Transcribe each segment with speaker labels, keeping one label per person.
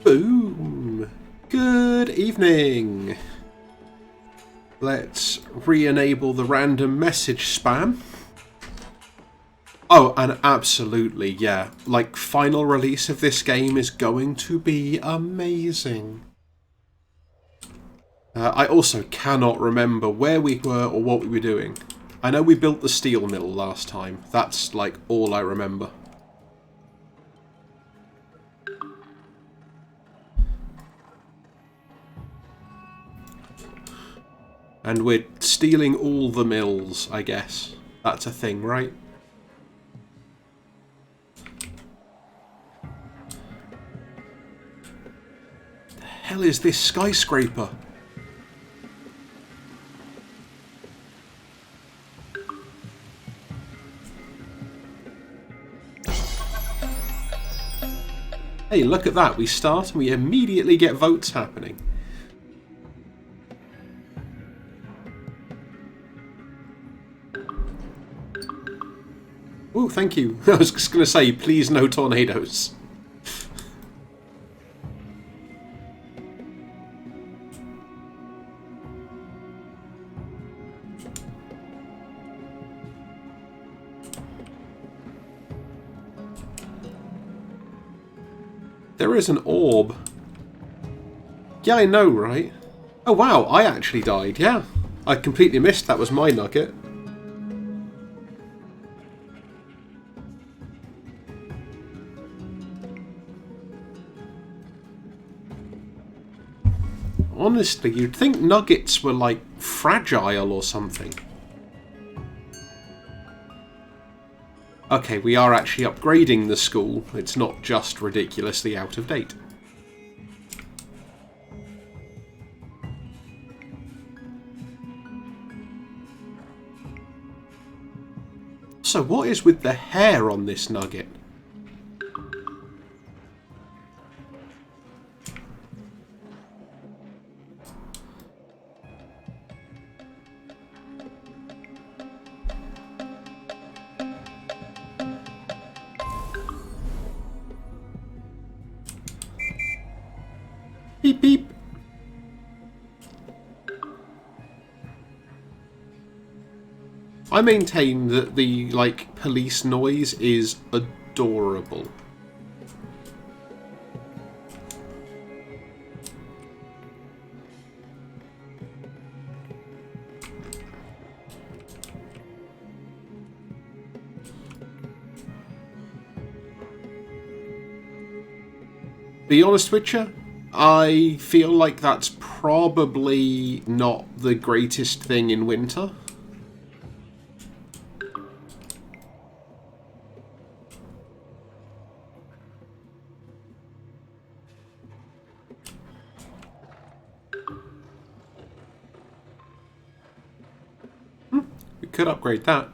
Speaker 1: Boom! Good evening! Let's re-enable the random message spam. Oh, and absolutely, yeah. Like, final release of this game is going to be amazing. I also cannot remember where we were or what we were doing. I know we built the steel mill last time. That's, like, all I remember. And we're stealing all the mills, I guess. That's a thing, right? The hell is this skyscraper? Hey, look at that. We start and we immediately get votes happening. Oh, thank you. I was just going to say, please no tornadoes. There is an orb. Yeah, I know, right? Oh, wow, I actually died, yeah. I completely missed that was my nugget. Honestly, you'd think nuggets were, like, fragile or something. Okay, we are actually upgrading the school. It's not just ridiculously out of date. So what is with the hair on this nugget? Beep beep. I maintain that the, like, police noise is adorable. Be honest with you, I feel like that's probably not the greatest thing in winter. We could upgrade that.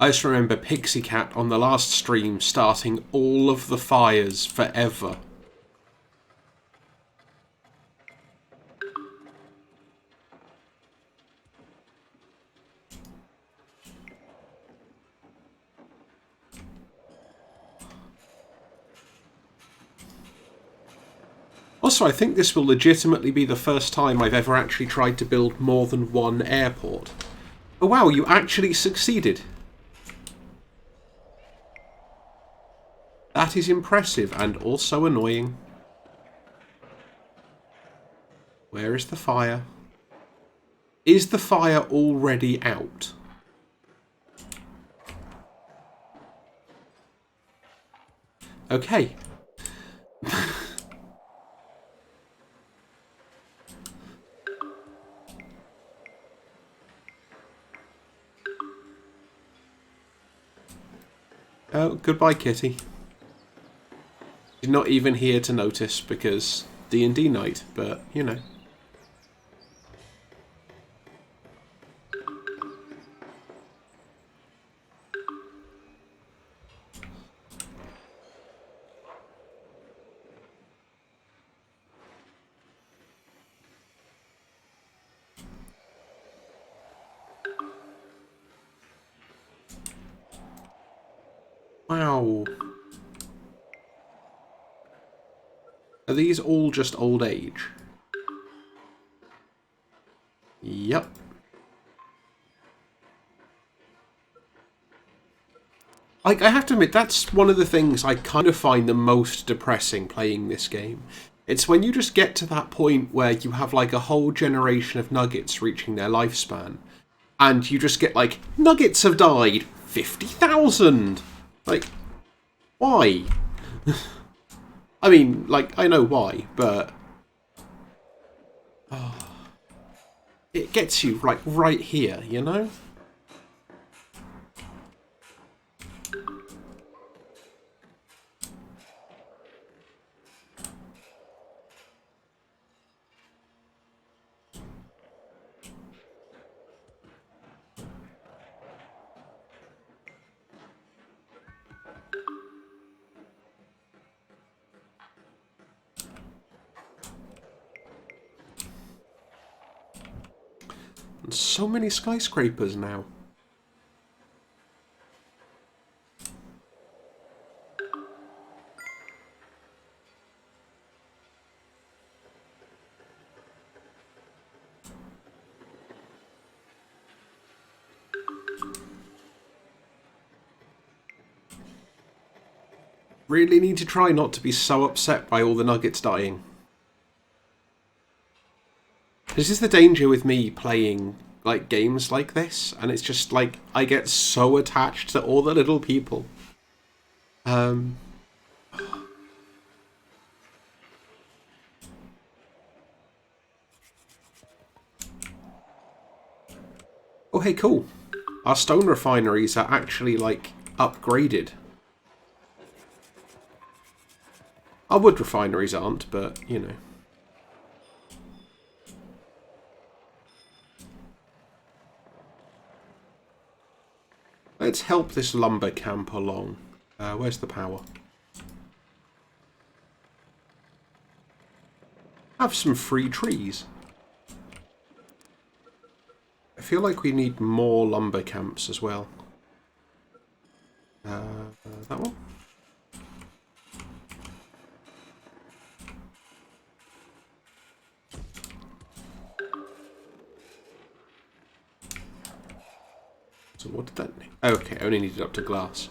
Speaker 1: I just remember Pixie Cat on the last stream starting all of the fires forever. Also, I think this will legitimately be the first time I've ever actually tried to build more than one airport. Oh wow, you actually succeeded. That is impressive and also annoying. Where is the fire? Is the fire already out? Okay. Oh, goodbye, kitty. She's not even here to notice because D&D night, but, you know. Wow. Are these all just old age? Yep. Like, I have to admit, that's one of the things I kind of find the most depressing playing this game. It's when you just get to that point where you have like a whole generation of nuggets reaching their lifespan, and you just get like, nuggets have died, 50,000! Like, why? I mean, like, I know why, but it gets you, like, right here, you know? And so many skyscrapers now. Really need to try not to be so upset by all the nuggets dying. This is the danger with me playing like games like this, and it's just like I get so attached to all the little people. Oh hey, cool. Our stone refineries are actually like upgraded. Our wood refineries aren't, but you know. Let's help this lumber camp along. Where's the power? Have some free trees. I feel like we need more lumber camps as well. That one? So what did that mean? Okay, I only needed up to glass.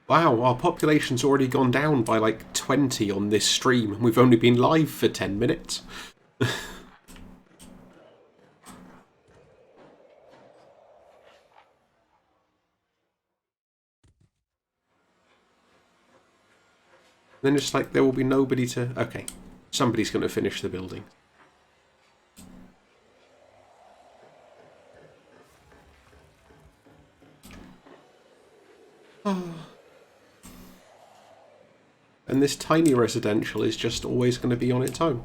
Speaker 1: Wow, our population's already gone down by like 20 on this stream, and we've only been live for 10 minutes. Then it's like there will be nobody to... Okay, somebody's going to finish the building. And this tiny residential is just always going to be on its own.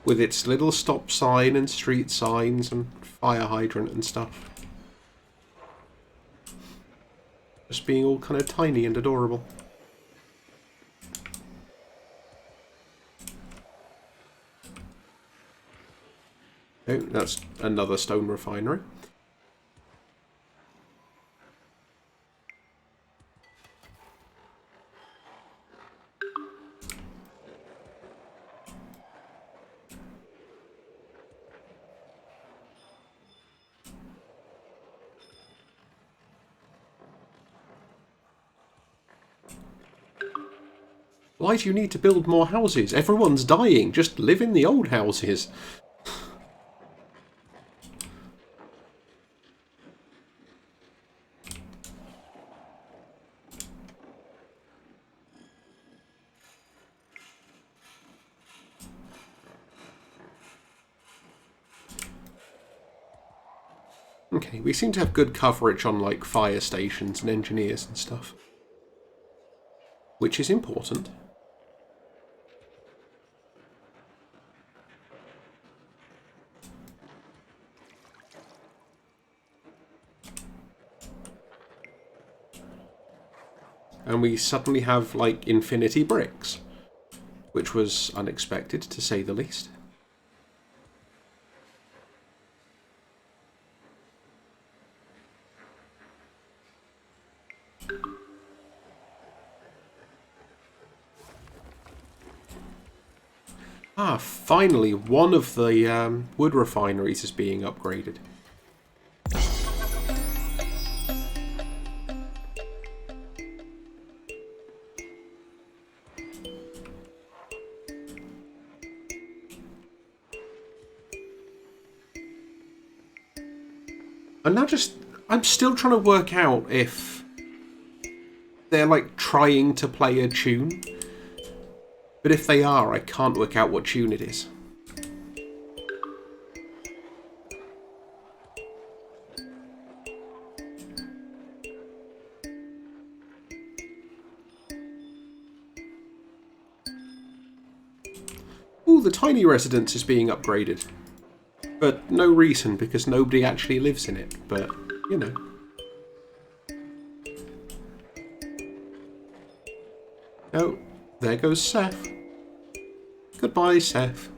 Speaker 1: With its little stop sign and street signs and fire hydrant and stuff. Just being all kind of tiny and adorable. Oh, that's another stone refinery. Why do you need to build more houses? Everyone's dying. Just live in the old houses. Okay, we seem to have good coverage on like fire stations and engineers and stuff. Which is important. And we suddenly have like infinity bricks. Which was unexpected, to say the least. Ah, finally, one of the wood refineries is being upgraded. I'm still trying to work out if they're like trying to play a tune. But if they are, I can't work out what tune it is. Ooh, the tiny residence is being upgraded. But no reason, because nobody actually lives in it. But, you know. Oh, there goes Seth. Goodbye, Seth.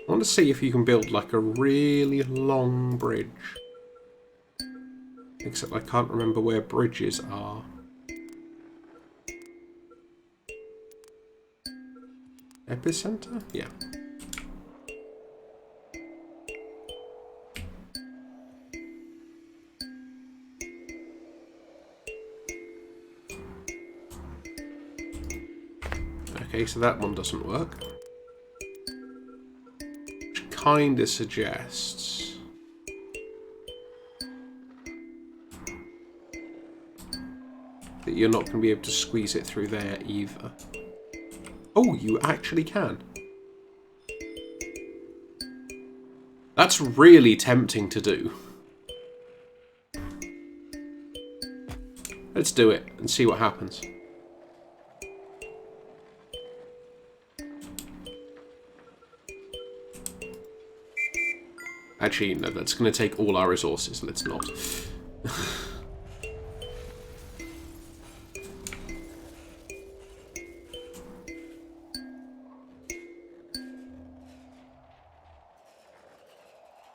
Speaker 1: I want to see if you can build like a really long bridge. Except I can't remember where bridges are. Epicenter? Yeah. Okay, so that one doesn't work. Which kind of suggests... that you're not going to be able to squeeze it through there either. Oh, you actually can. That's really tempting to do. Let's do it and see what happens. Actually, no, that's going to take all our resources. Let's not.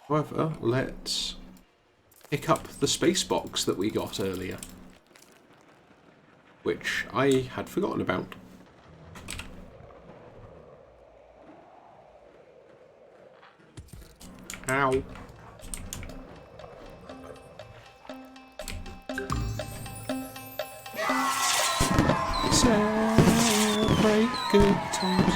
Speaker 1: However, let's pick up the space box that we got earlier, which I had forgotten about. Ow. Celebrate good times.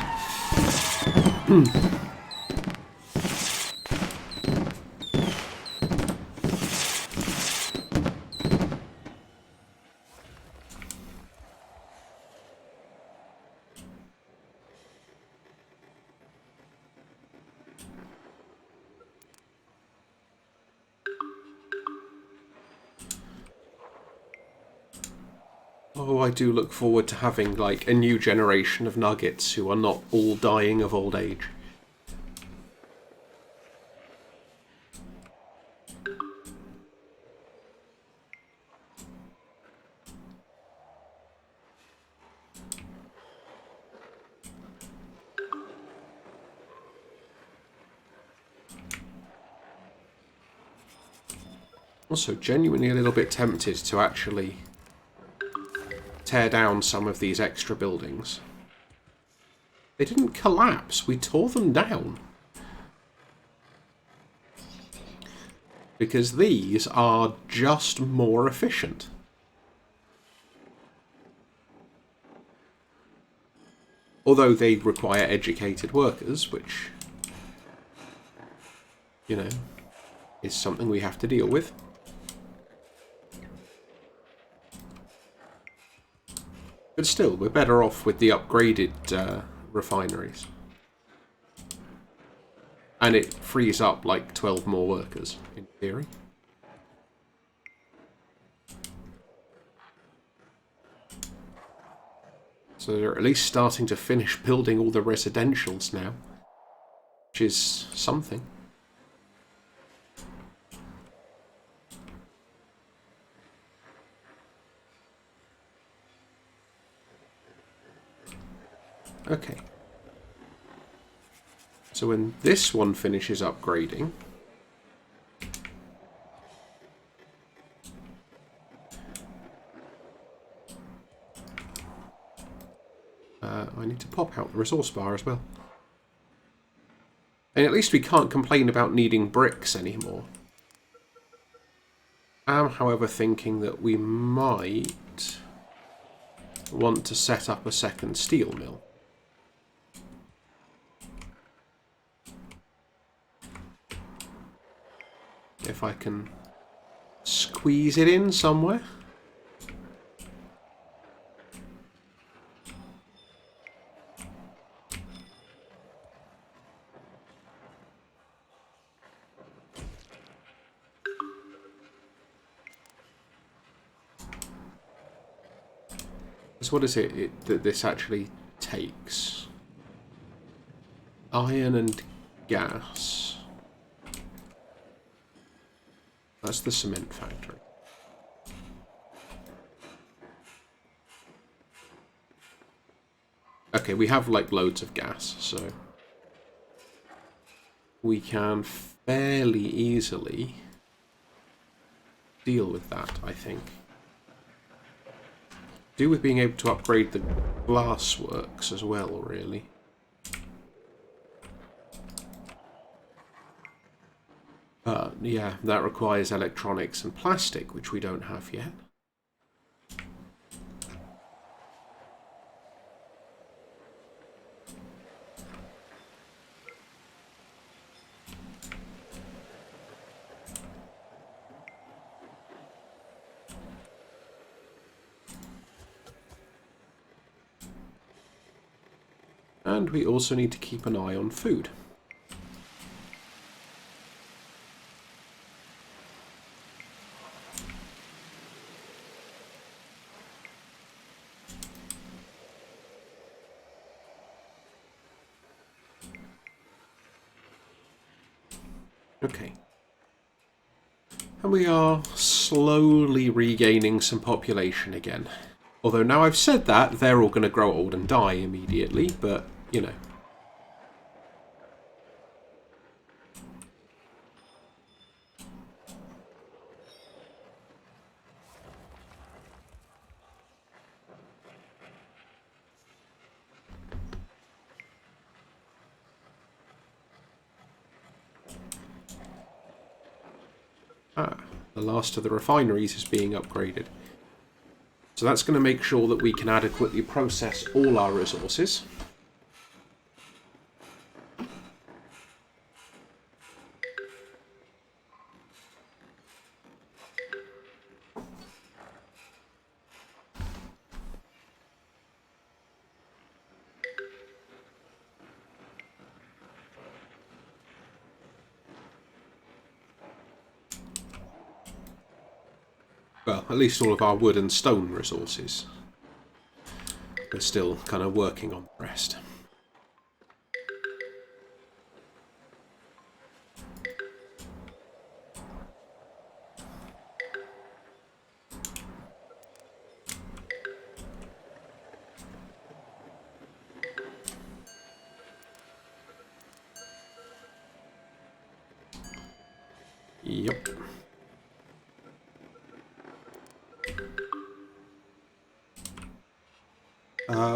Speaker 1: Oh, I do look forward to having, like, a new generation of nuggets who are not all dying of old age. Also, genuinely a little bit tempted to actually tear down some of these extra buildings. They didn't collapse, we tore them down. Because these are just more efficient. Although they require educated workers, which, you know, is something we have to deal with. But still, we're better off with the upgraded refineries. And it frees up like 12 more workers, in theory. So they're at least starting to finish building all the residentials now, which is something. Okay. So when this one finishes upgrading, I need to pop out the resource bar as well. And at least we can't complain about needing bricks anymore. I'm, however, thinking that we might want to set up a second steel mill. If I can squeeze it in somewhere. So what is it that this actually takes? Iron and gas. That's the cement factory. Okay, we have like loads of gas, so we can fairly easily deal with that, I think. Do with being able to upgrade the glass works as well, really. But yeah, that requires electronics and plastic, which we don't have yet. And we also need to keep an eye on food. Okay. And we are slowly regaining some population again. Although now I've said that, they're all going to grow old and die immediately, but, you know. Ah, the last of the refineries is being upgraded. So that's going to make sure that we can adequately process all our resources. Well, at least all of our wood and stone resources. We're still kind of working on the rest. Yep.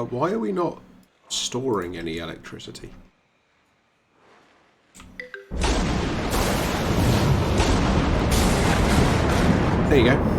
Speaker 1: Why are we not storing any electricity? There you go.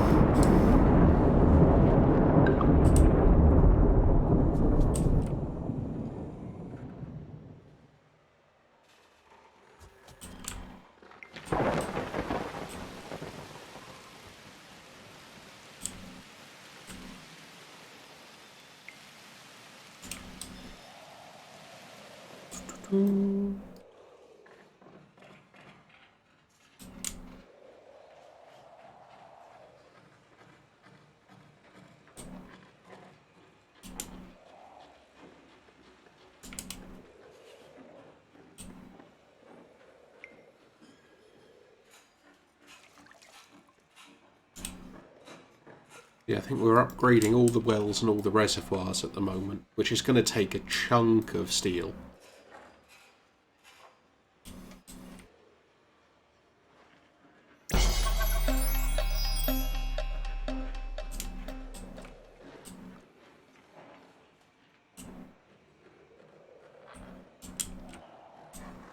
Speaker 1: Yeah, I think we're upgrading all the wells and all the reservoirs at the moment, which is going to take a chunk of steel.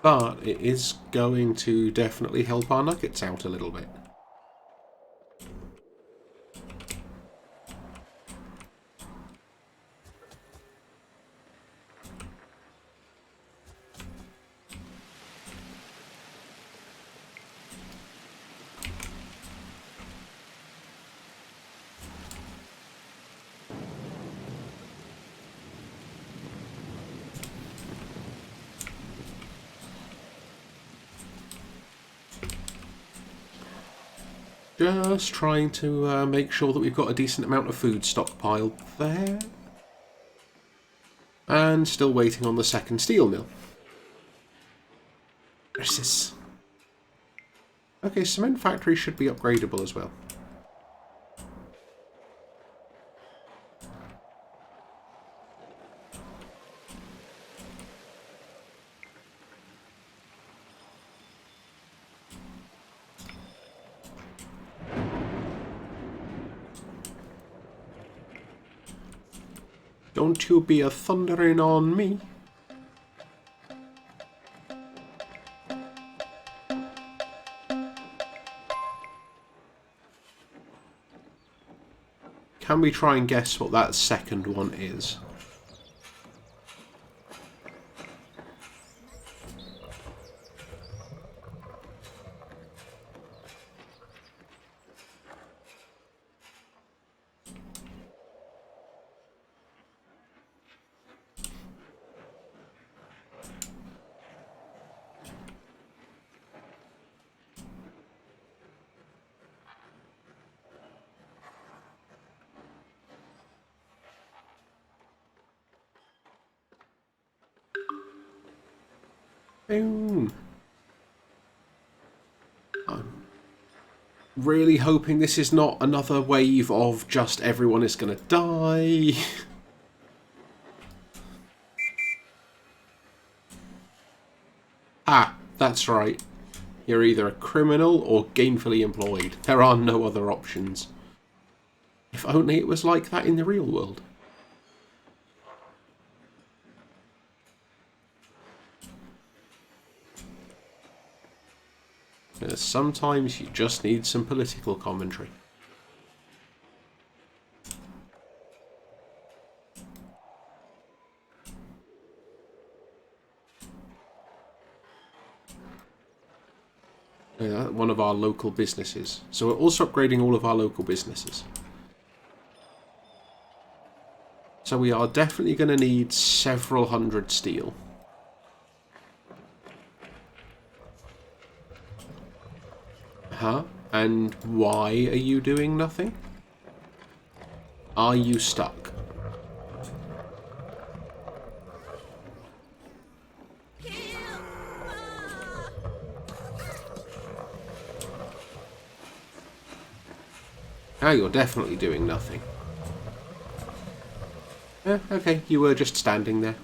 Speaker 1: But it is going to definitely help our nuggets out a little bit. Just trying to make sure that we've got a decent amount of food stockpiled there. And still waiting on the second steel mill. Where's this? Okay, cement factory should be upgradable as well. Don't you be a thundering on me. Can we try and guess what that second one is? Boom. I'm really hoping this is not another wave of just everyone is going to die. Ah, that's right. You're either a criminal or gainfully employed. There are no other options. If only it was like that in the real world. Sometimes you just need some political commentary. One of our local businesses. So we're also upgrading all of our local businesses. So we are definitely going to need several hundred steel. Huh? And why are you doing nothing? Are you stuck? Now you're definitely doing nothing. Okay, you were just standing there.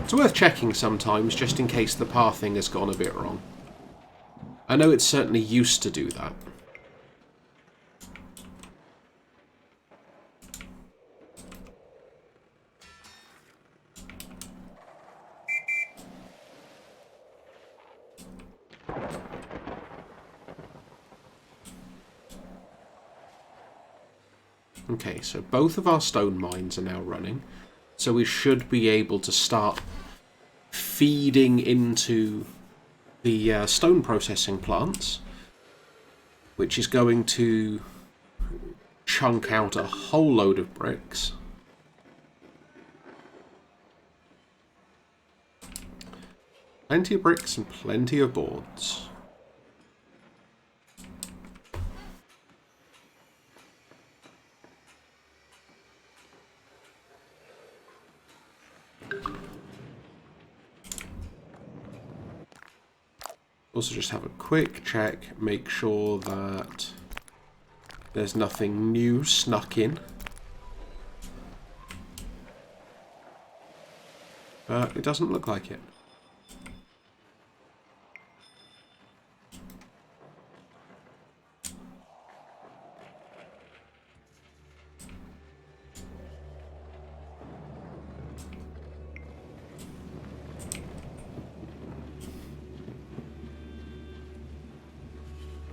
Speaker 1: It's worth checking sometimes, just in case the pathing has gone a bit wrong. I know it's certainly used to do that. Okay, so both of our stone mines are now running. So we should be able to start feeding into the stone processing plants, which is going to chunk out a whole load of bricks. plenty of bricks and plenty of boards. Also just have a quick check, make sure that there's nothing new snuck in. But it doesn't look like it.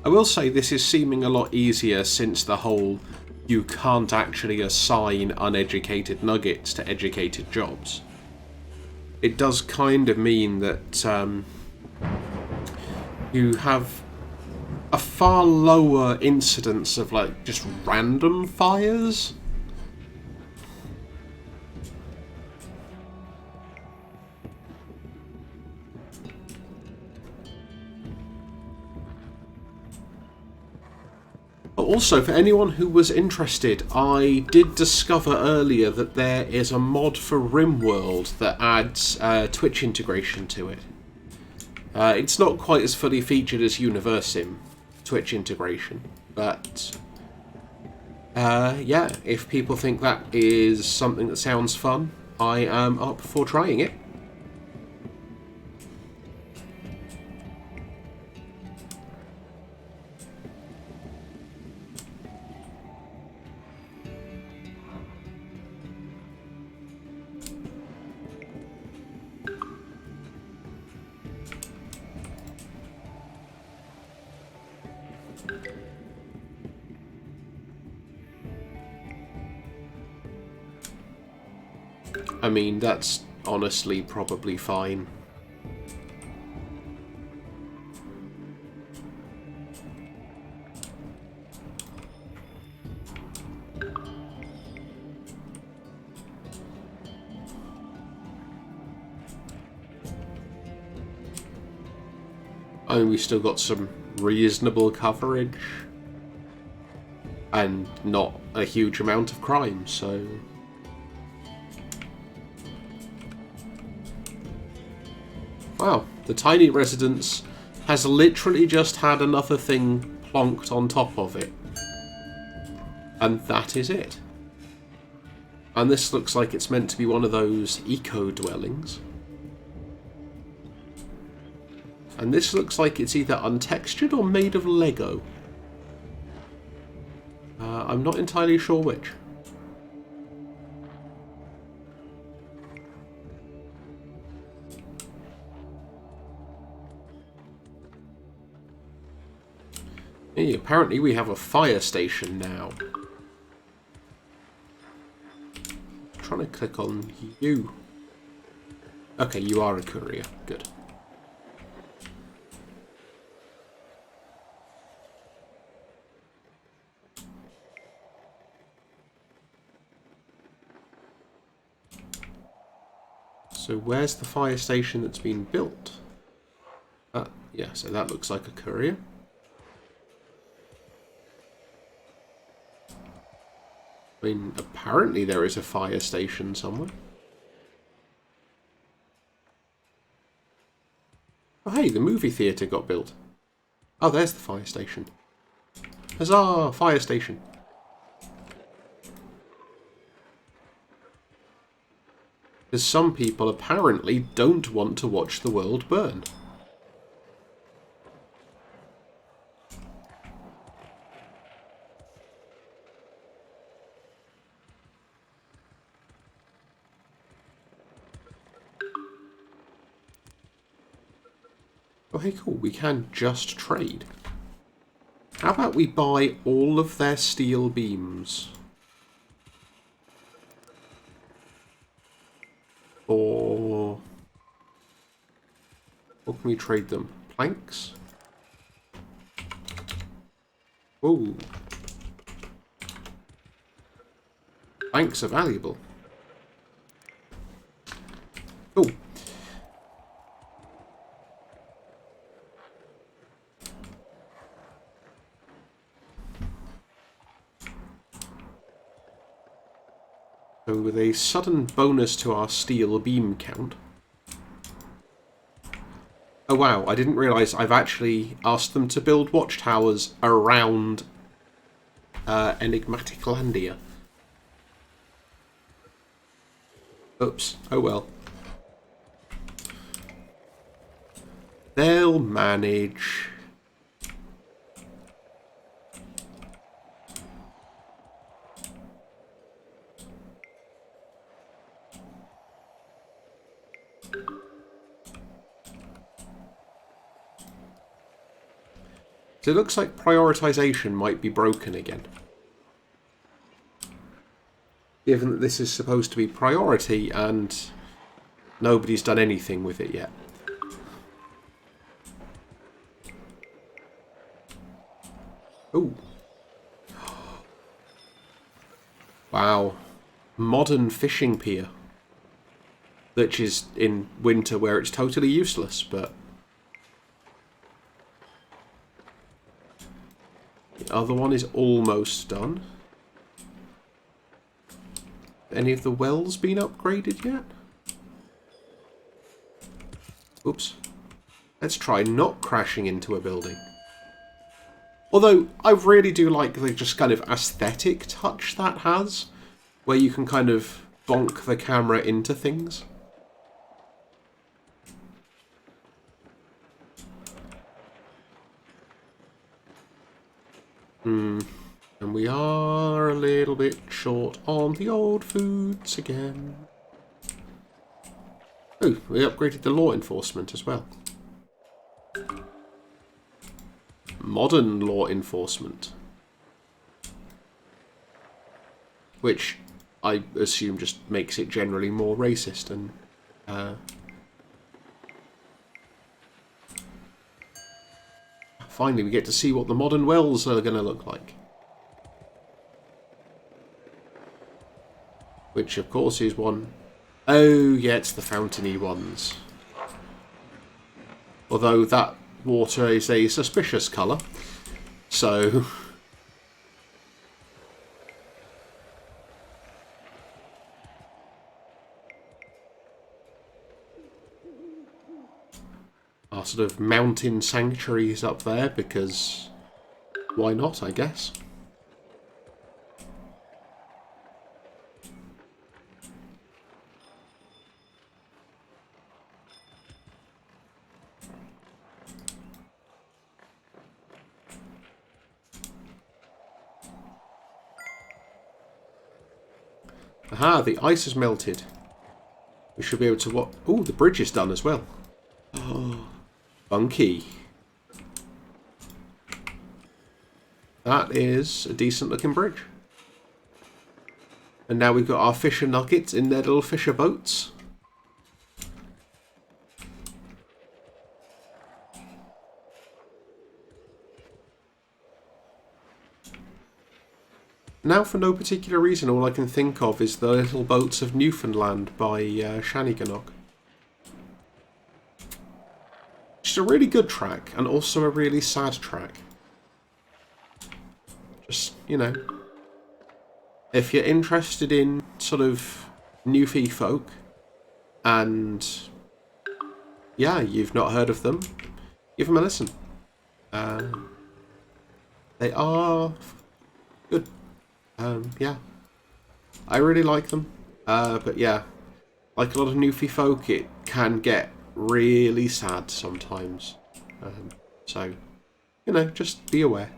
Speaker 1: I will say this is seeming a lot easier since the whole you can't actually assign uneducated nuggets to educated jobs. It does kind of mean that you have a far lower incidence of like just random fires. Also, for anyone who was interested, I did discover earlier that there is a mod for RimWorld that adds Twitch integration to it. It's not quite as fully featured as Universim Twitch integration, but yeah, if people think that is something that sounds fun, I am up for trying it. I mean, that's honestly probably fine. I mean, we still got some reasonable coverage and not a huge amount of crime, so... Wow, the tiny residence has literally just had another thing plonked on top of it. And that is it. And this looks like it's meant to be one of those eco-dwellings. And this looks like it's either untextured or made of Lego. I'm not entirely sure which. Hey, apparently we have a fire station now. I'm trying to click on you. Okay, you are a courier. Good. So where's the fire station that's been built? Yeah, so that looks like a courier. I mean, apparently there is a fire station somewhere. Oh hey, the movie theatre got built. Oh, there's the fire station. Huzzah! Fire station. Because some people apparently don't want to watch the world burn. Oh, hey, cool. We can just trade. How about we buy all of their steel beams? Or... what can we trade them? Planks? Ooh. Planks are valuable. Cool. with a sudden bonus to our steel beam count. Oh wow, I didn't realise I've actually asked them to build watchtowers around Enigmatic Landia. Oops, oh well. They'll manage. So it looks like prioritization might be broken again. Given that this is supposed to be priority and nobody's done anything with it yet. Ooh. Wow. Modern fishing pier. Which is in winter where it's totally useless, but... the other one is almost done. Any of the wells been upgraded yet? Oops. Let's try not crashing into a building. Although, I really do like the just kind of aesthetic touch that has, where you can kind of bonk the camera into things. And we are a little bit short on the old foods again. Oh, we upgraded the law enforcement as well. Modern law enforcement. Which I assume just makes it generally more racist and... Finally, we get to see what the modern wells are going to look like. Which, of course, is one... oh, yeah, it's the fountainy ones. Although that water is a suspicious colour. So... our sort of mountain sanctuaries up there, because why not, I guess. Aha, the ice has melted. We should be able to what? Oh, the bridge is done as well. Oh, funky. That is a decent looking bridge. And now we've got our fisher nuggets in their little fisher boats. Now, for no particular reason, all I can think of is the Little Boats of Newfoundland by Shaniganock. It's a really good track, and also a really sad track. Just, you know, if you're interested in sort of Newfie folk, and yeah, you've not heard of them, give them a listen. They are good. Yeah, I really like them, but yeah, like a lot of Newfie folk, it can get really sad sometimes, so, you know, just be aware.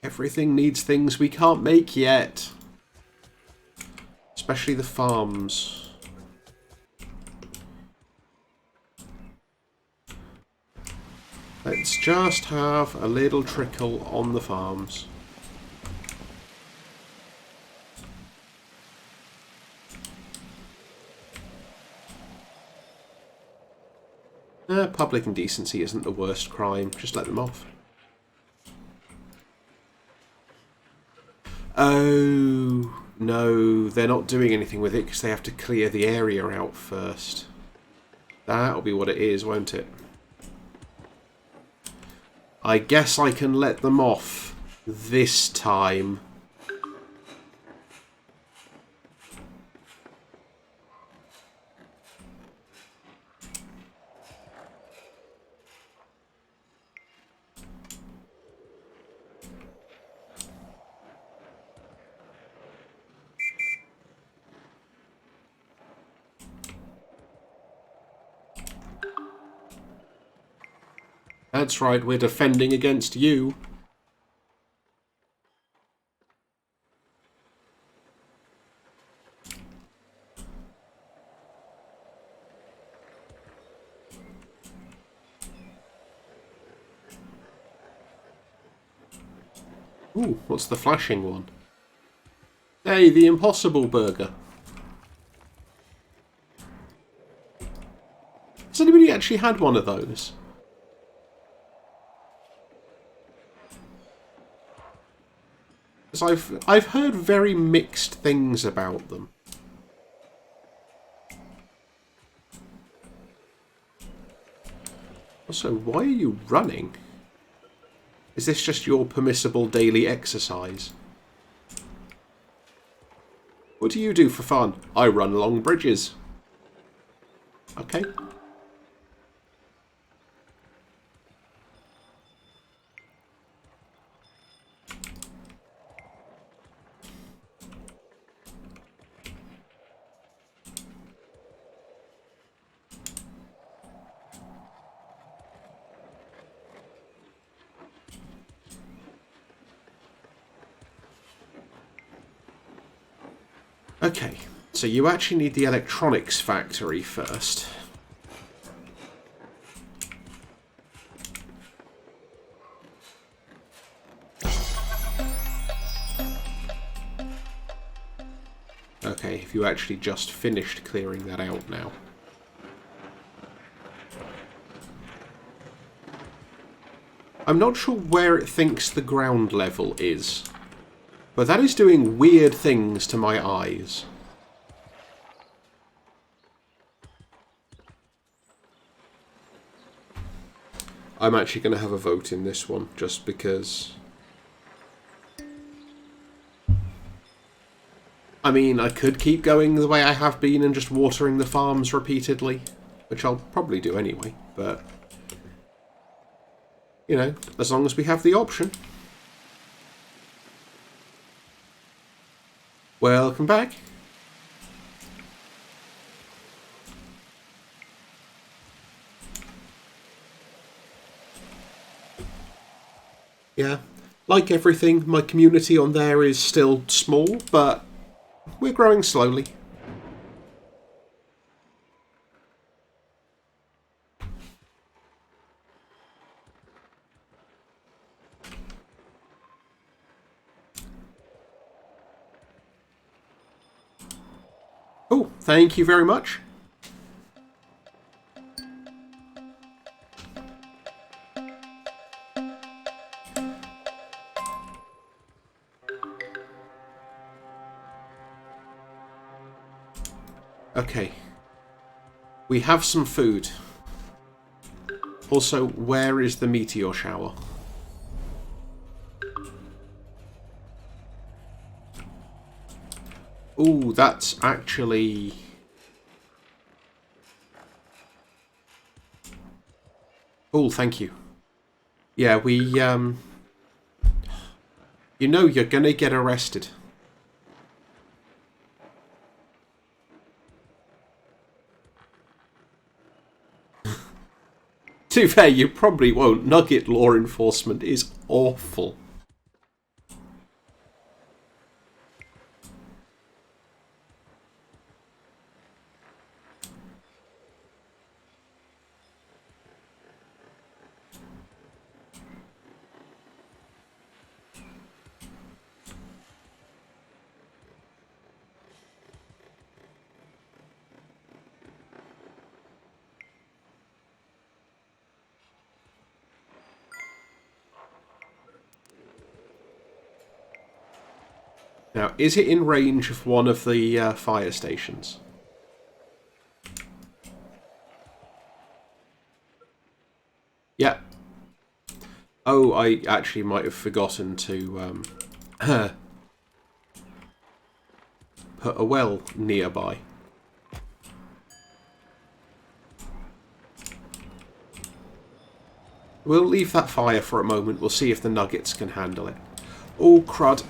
Speaker 1: Everything needs things we can't make yet, especially the farms. Let's just have a little trickle on the farms. Public indecency isn't the worst crime. Just let them off. Oh, no. They're not doing anything with it because they have to clear the area out first. That'll be what it is, won't it? I guess I can let them off this time. That's right, we're defending against you. Ooh, what's the flashing one? Hey, the Impossible Burger. Has anybody actually had one of those? Because I've heard very mixed things about them. Also, why are you running? Is this just your permissible daily exercise? What do you do for fun? I run along bridges. Okay. Okay, so you actually need the electronics factory first. Okay, have you actually just finished clearing that out now? I'm not sure where it thinks the ground level is. But that is doing weird things to my eyes. I'm actually going to have a vote in this one, just because... I mean, I could keep going the way I have been and just watering the farms repeatedly, which I'll probably do anyway, but... You know, as long as we have the option. Welcome back. Yeah, like everything, my community on there is still small, but we're growing slowly. Oh, thank you very much. Okay. We have some food. Also, where is the meteor shower? Ooh, that's actually... Oh, thank you. Yeah, we, You know you're gonna get arrested. To be fair, you probably won't. Nugget law enforcement is awful. Now, is it in range of one of the fire stations? Yeah. Oh, I actually might have forgotten to put a well nearby. We'll leave that fire for a moment. We'll see if the nuggets can handle it. Oh, crud.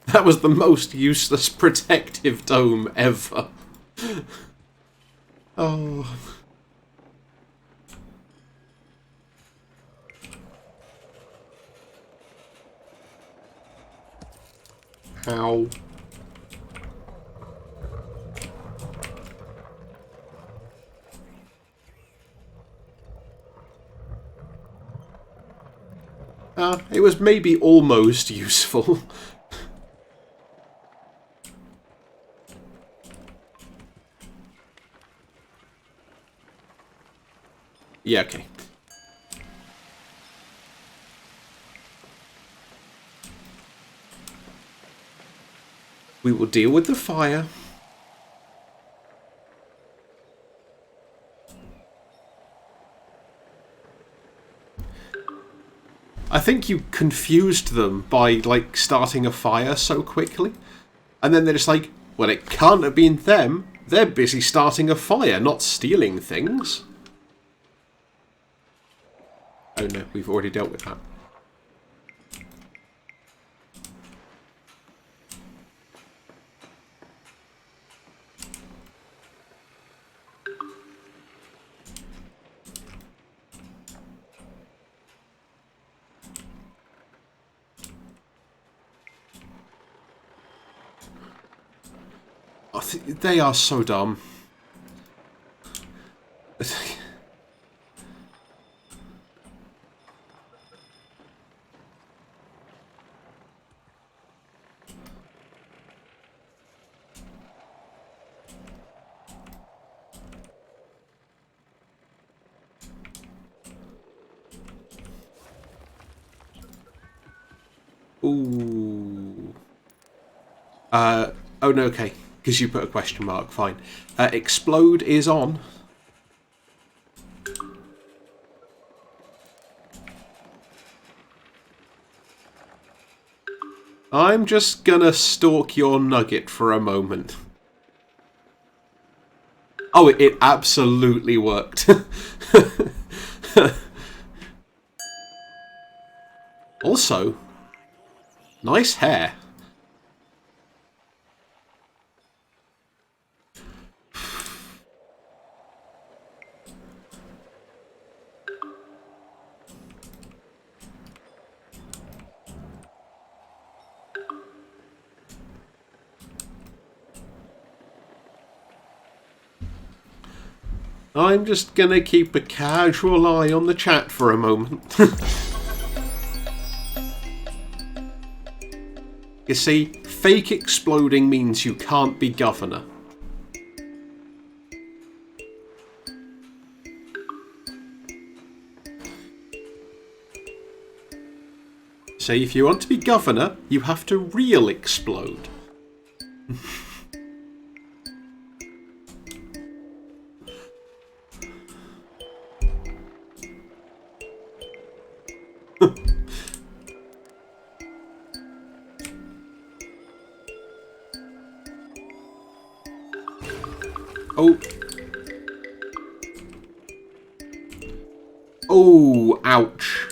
Speaker 1: That was the most useless protective dome ever. Oh. How? It was maybe almost useful. Yeah, okay. We will deal with the fire. I think you confused them by, like, starting a fire so quickly. And then they're just like, well, it can't have been them. They're busy starting a fire, not stealing things. Oh no, we've already dealt with that. They are so dumb. Ooh. Oh no, okay. Because you put a question mark, fine. Explode is on. I'm just gonna stalk your nugget for a moment. Oh, it absolutely worked. Also, nice hair. I'm just gonna keep a casual eye on the chat for a moment. You see, fake exploding means you can't be governor. So if you want to be governor, you have to real explode. Oh. Oh, ouch.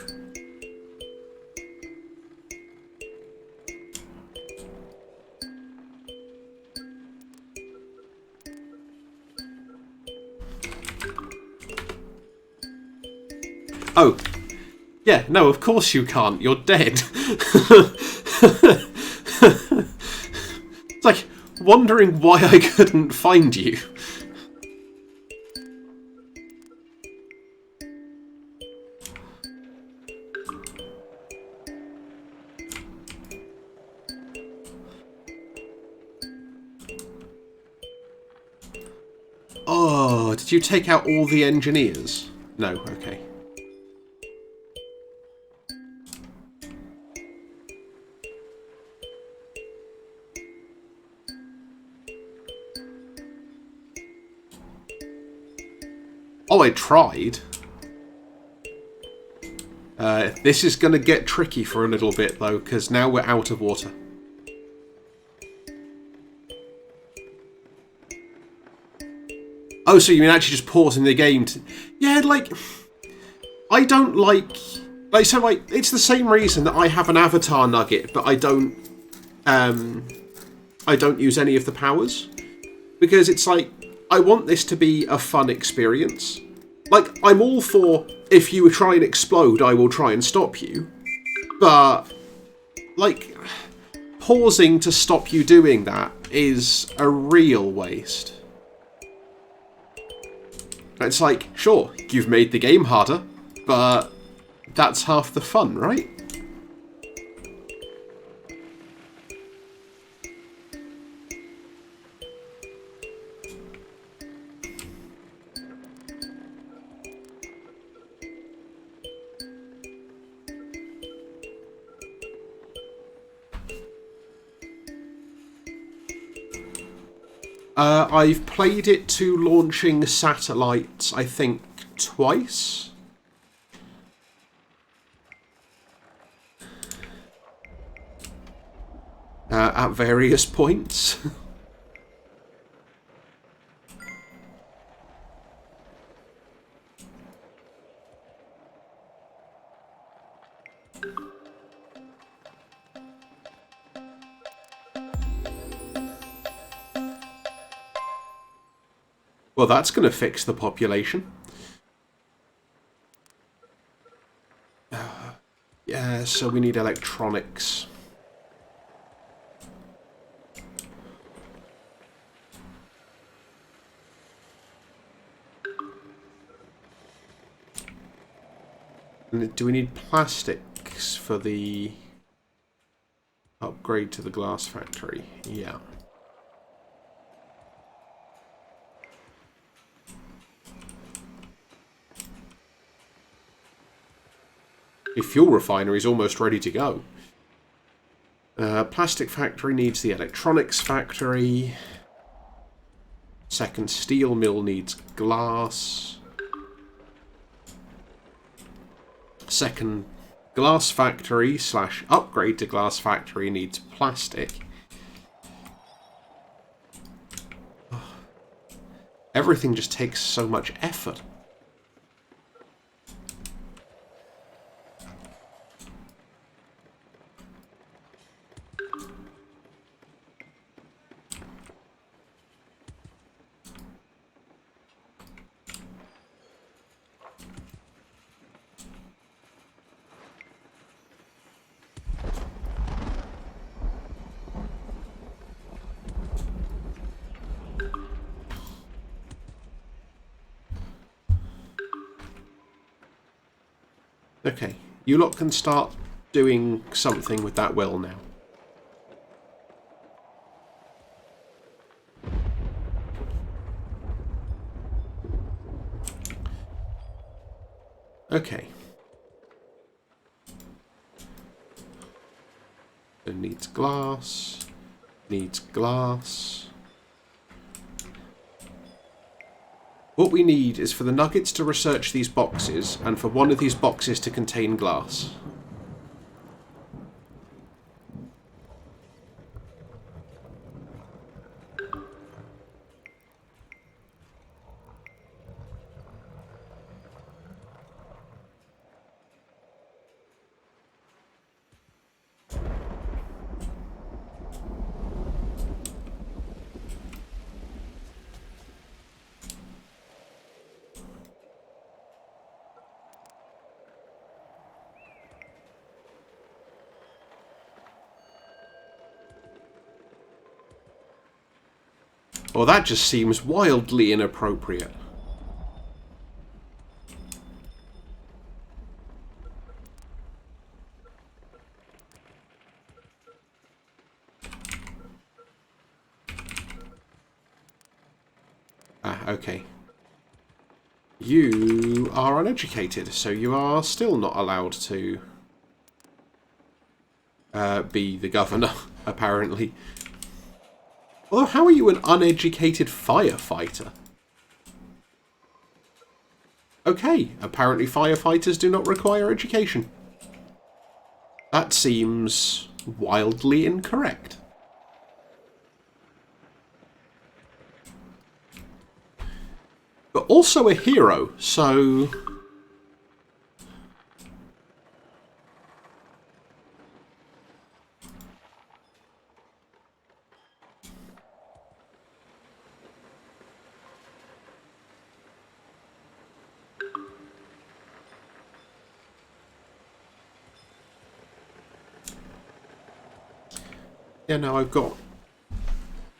Speaker 1: Oh. Yeah, no, of course you can't. You're dead. It's like wondering why I couldn't find you. Oh, did you take out all the engineers? No, okay. Oh, I tried. This is going to get tricky for a little bit, though, because now we're out of water. Oh, so you mean actually just pausing the game to... Yeah, like... I don't like... So, it's the same reason that I have an avatar nugget, but I don't use any of the powers. Because it's like, I want this to be a fun experience. Like, I'm all for, if you try and explode, I will try and stop you. But, like, pausing to stop you doing that is a real waste. It's like, sure, you've made the game harder, but that's half the fun, right? I've played it to launching satellites, I think, twice. At various points. Well, that's going to fix the population. Yeah, so we need electronics. And do we need plastics for the upgrade to the glass factory? Yeah. The fuel refinery is almost ready to go. Plastic factory needs the electronics factory. Second steel mill needs glass. Second glass factory / upgrade to glass factory needs plastic. Everything just takes so much effort. Okay, you lot can start doing something with that well now. Okay. It needs glass. Needs glass. What we need is for the nuggets to research these boxes, and for one of these boxes to contain glass. Well, that just seems wildly inappropriate. Ah, okay. You are uneducated, so you are still not allowed to be the governor, apparently. Although, how are you an uneducated firefighter? Okay, apparently firefighters do not require education. That seems wildly incorrect. But also a hero, so... Yeah, no, I've got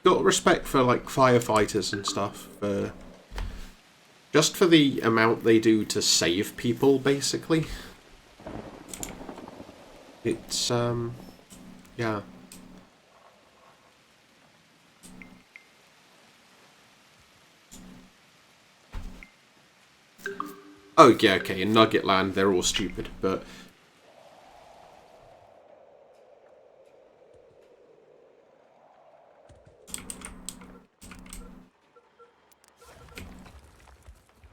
Speaker 1: respect for, like, firefighters and stuff. Just for the amount they do to save people, basically. It's, yeah. Oh, yeah, okay, in Nugget Land, they're all stupid, but...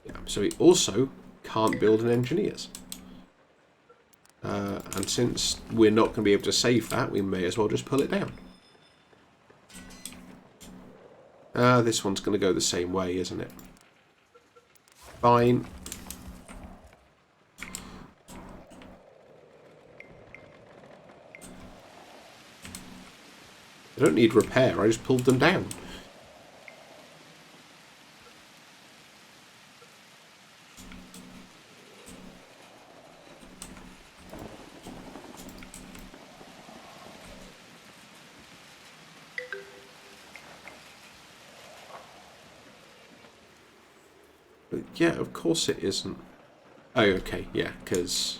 Speaker 1: yeah, so we also can't build an engineers. And since we're not going to be able to save that, we may as well just pull it down. This one's going to go the same way, isn't it? Fine. They don't need repair, I just pulled them down. But yeah, of course it isn't. Oh, okay, yeah, because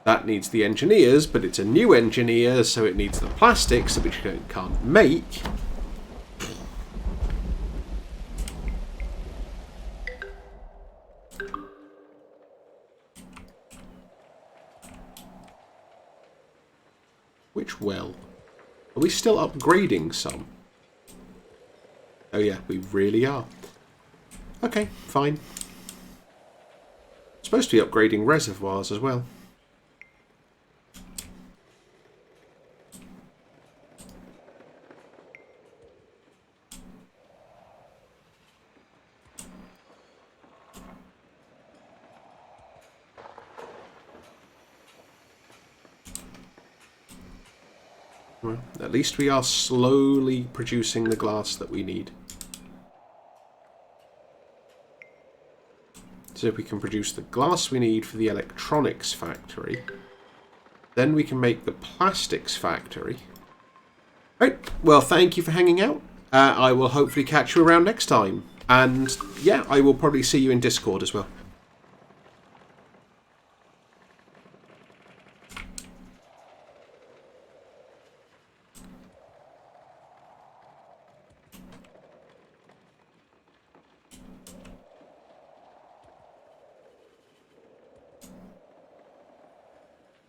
Speaker 1: that needs the engineers, but it's a new engineer, so it needs the plastics, which you can't make. Which well? Are we still upgrading some? Oh yeah, we really are. Okay, fine. Supposed to be upgrading reservoirs as well. Well, at least we are slowly producing the glass that we need. So if we can produce the glass we need for the electronics factory, then we can make the plastics factory. Right, well, thank you for hanging out. I will hopefully catch you around next time. And yeah, I will probably see you in Discord as well.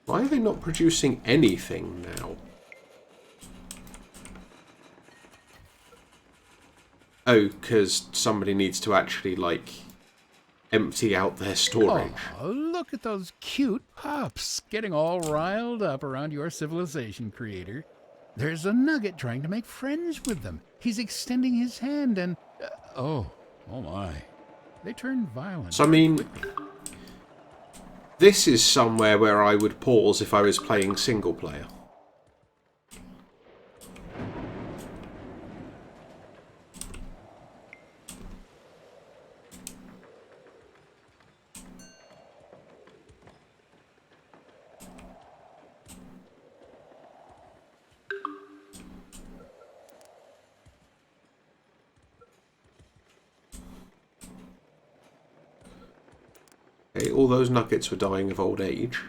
Speaker 1: Why are they not producing anything now? Oh, because somebody needs to actually, like, empty out their storage.
Speaker 2: Oh, look at those cute pups getting all riled up around your civilization, creator. There's a nugget trying to make friends with them. He's extending his hand and... oh my. They turn violent.
Speaker 1: So, I mean, this is somewhere where I would pause if I was playing single player. Okay, all those nuggets were dying of old age.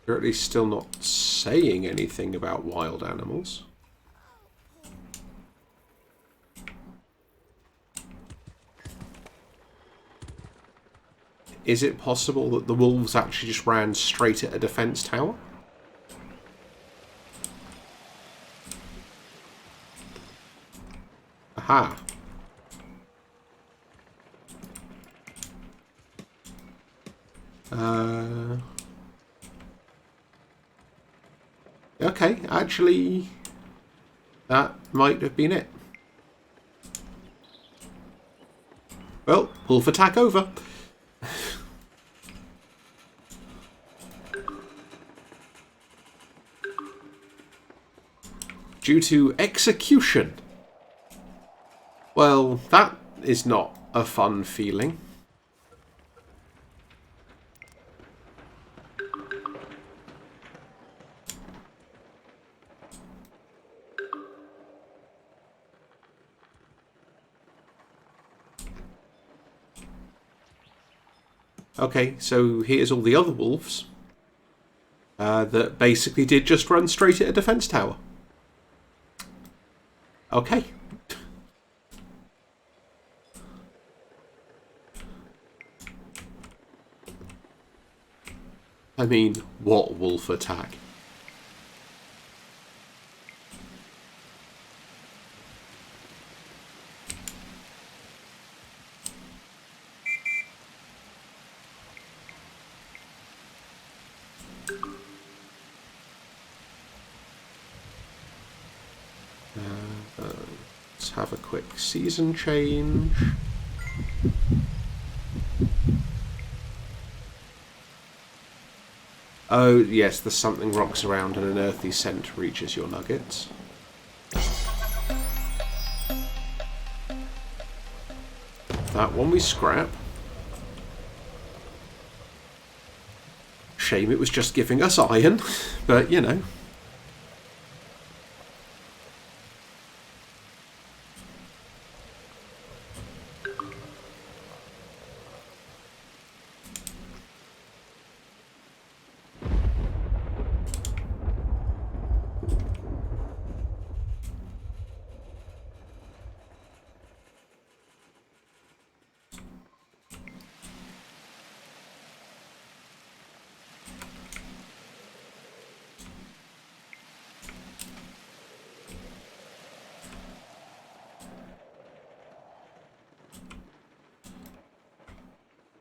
Speaker 1: They're at least still not saying anything about wild animals. is it possible that the wolves actually just ran straight at a defense tower? Aha. Okay, actually, that might have been it. Well, wolf attack over. Due to execution. Well, that is not a fun feeling. Okay, so here's all the other wolves that basically did just run straight at a defense tower. Okay. I mean, what wolf attack? Let's have a quick season change. Oh, yes, the something rocks around and an earthy scent reaches your nuggets. That one we scrap. Shame it was just giving us iron, but you know.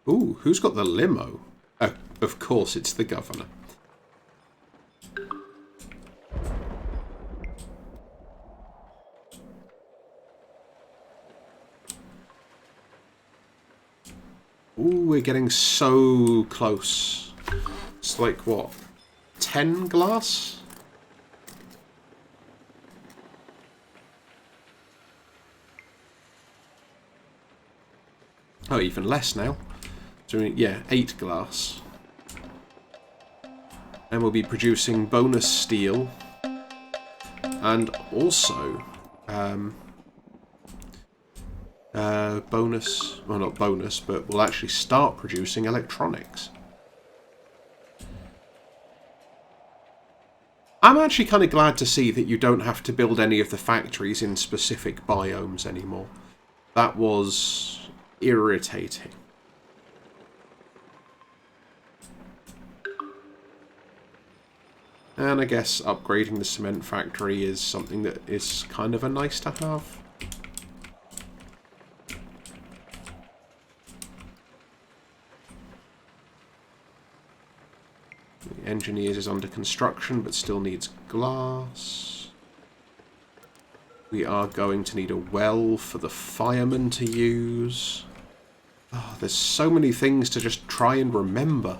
Speaker 1: Ooh, who's got the limo? Oh, of course it's the governor. Ooh, we're getting so close. It's like, what, 10 glass? Oh, even less now. So, yeah, 8 glass. And we'll be producing bonus steel. And also, bonus, well, not bonus, but we'll actually start producing electronics. I'm actually kind of glad to see that you don't have to build any of the factories in specific biomes anymore. That was irritating. And I guess upgrading the cement factory is something that is kind of a nice to have. The engineers is under construction but still needs glass. We are going to need a well for the firemen to use. Oh, there's so many things to just try and remember.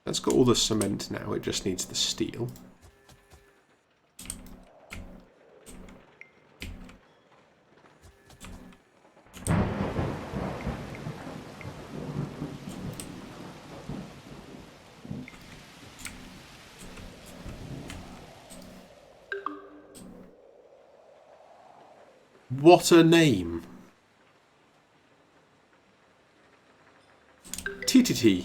Speaker 1: That's got all the cement now, it just needs the steel. What a name! TTT.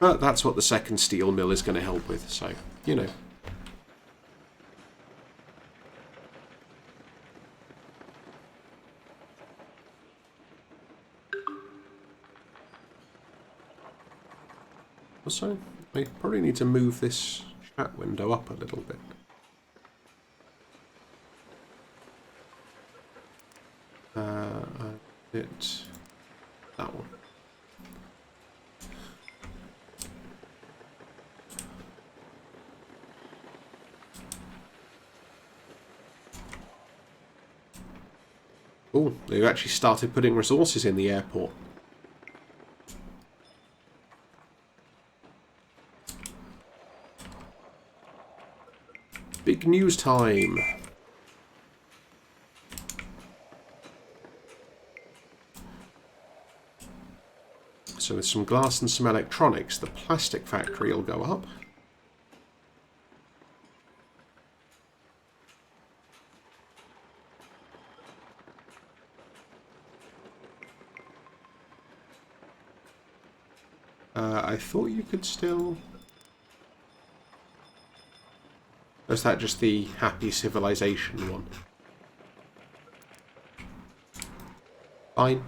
Speaker 1: But that's what the second steel mill is going to help with, so, you know. Also, I probably need to move this chat window up a little bit. It's that one. Oh, they've actually started putting resources in the airport. Big news time. So with some glass and some electronics, the plastic factory will go up. I thought you could still... Or is that just the happy civilization one? Fine.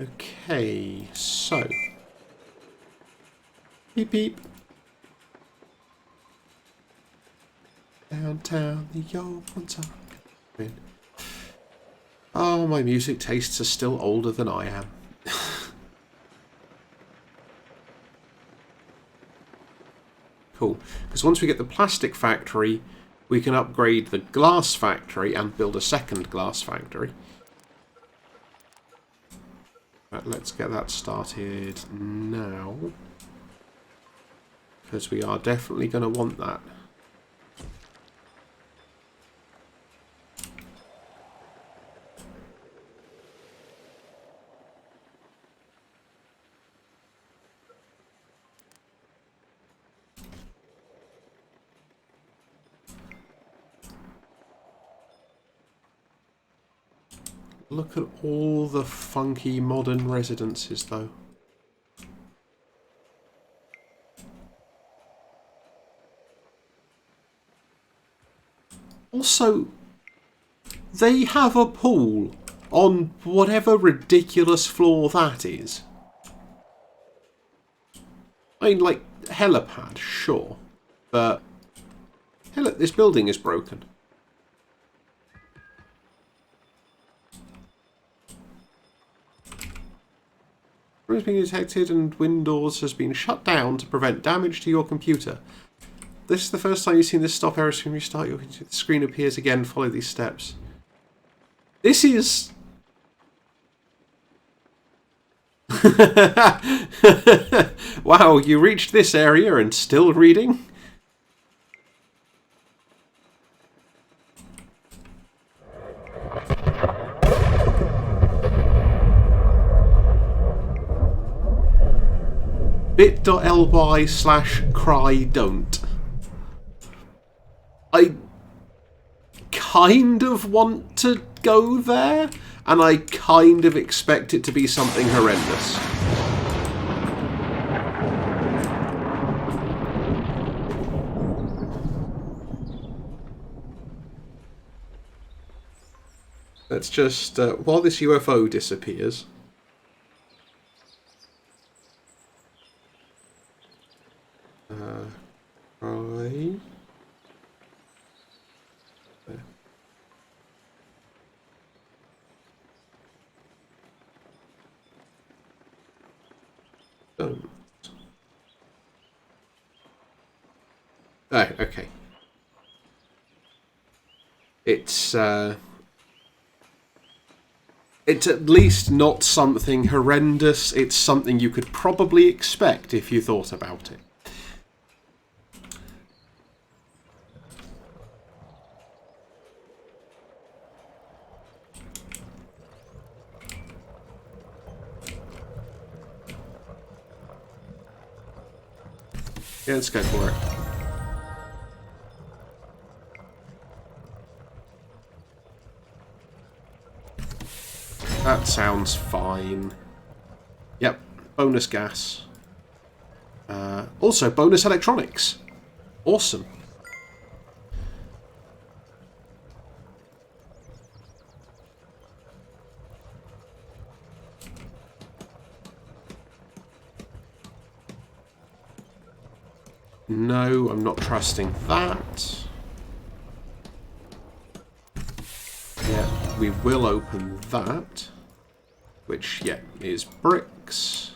Speaker 1: Okay, so... Beep beep. Downtown the old ones are... Oh, my music tastes are still older than I am. Cool. Because once we get the plastic factory, we can upgrade the glass factory and build a second glass factory. But let's get that started now. Because we are definitely going to want that. Look at all the funky modern residences, though. Also, they have a pool on whatever ridiculous floor that is. I mean, like, helipad, sure. But, hey look, this building is broken. Has been detected and Windows has been shut down to prevent damage to your computer. This is the first time you've seen this stop error screen. Restart your computer. The screen appears again. Follow these steps. This is... Wow, you reached this area and still reading? bit.ly/cry don't. I kind of want to go there, and I kind of expect it to be something horrendous. Let's just, while this UFO disappears... Right. There. Don't. Oh, okay. It's at least not something horrendous. It's something you could probably expect if you thought about it. Yeah, let's go for it. That sounds fine. Yep, bonus gas. Also, bonus electronics. Awesome. No, I'm not trusting that. Yeah, we will open that. Which, yeah, is bricks.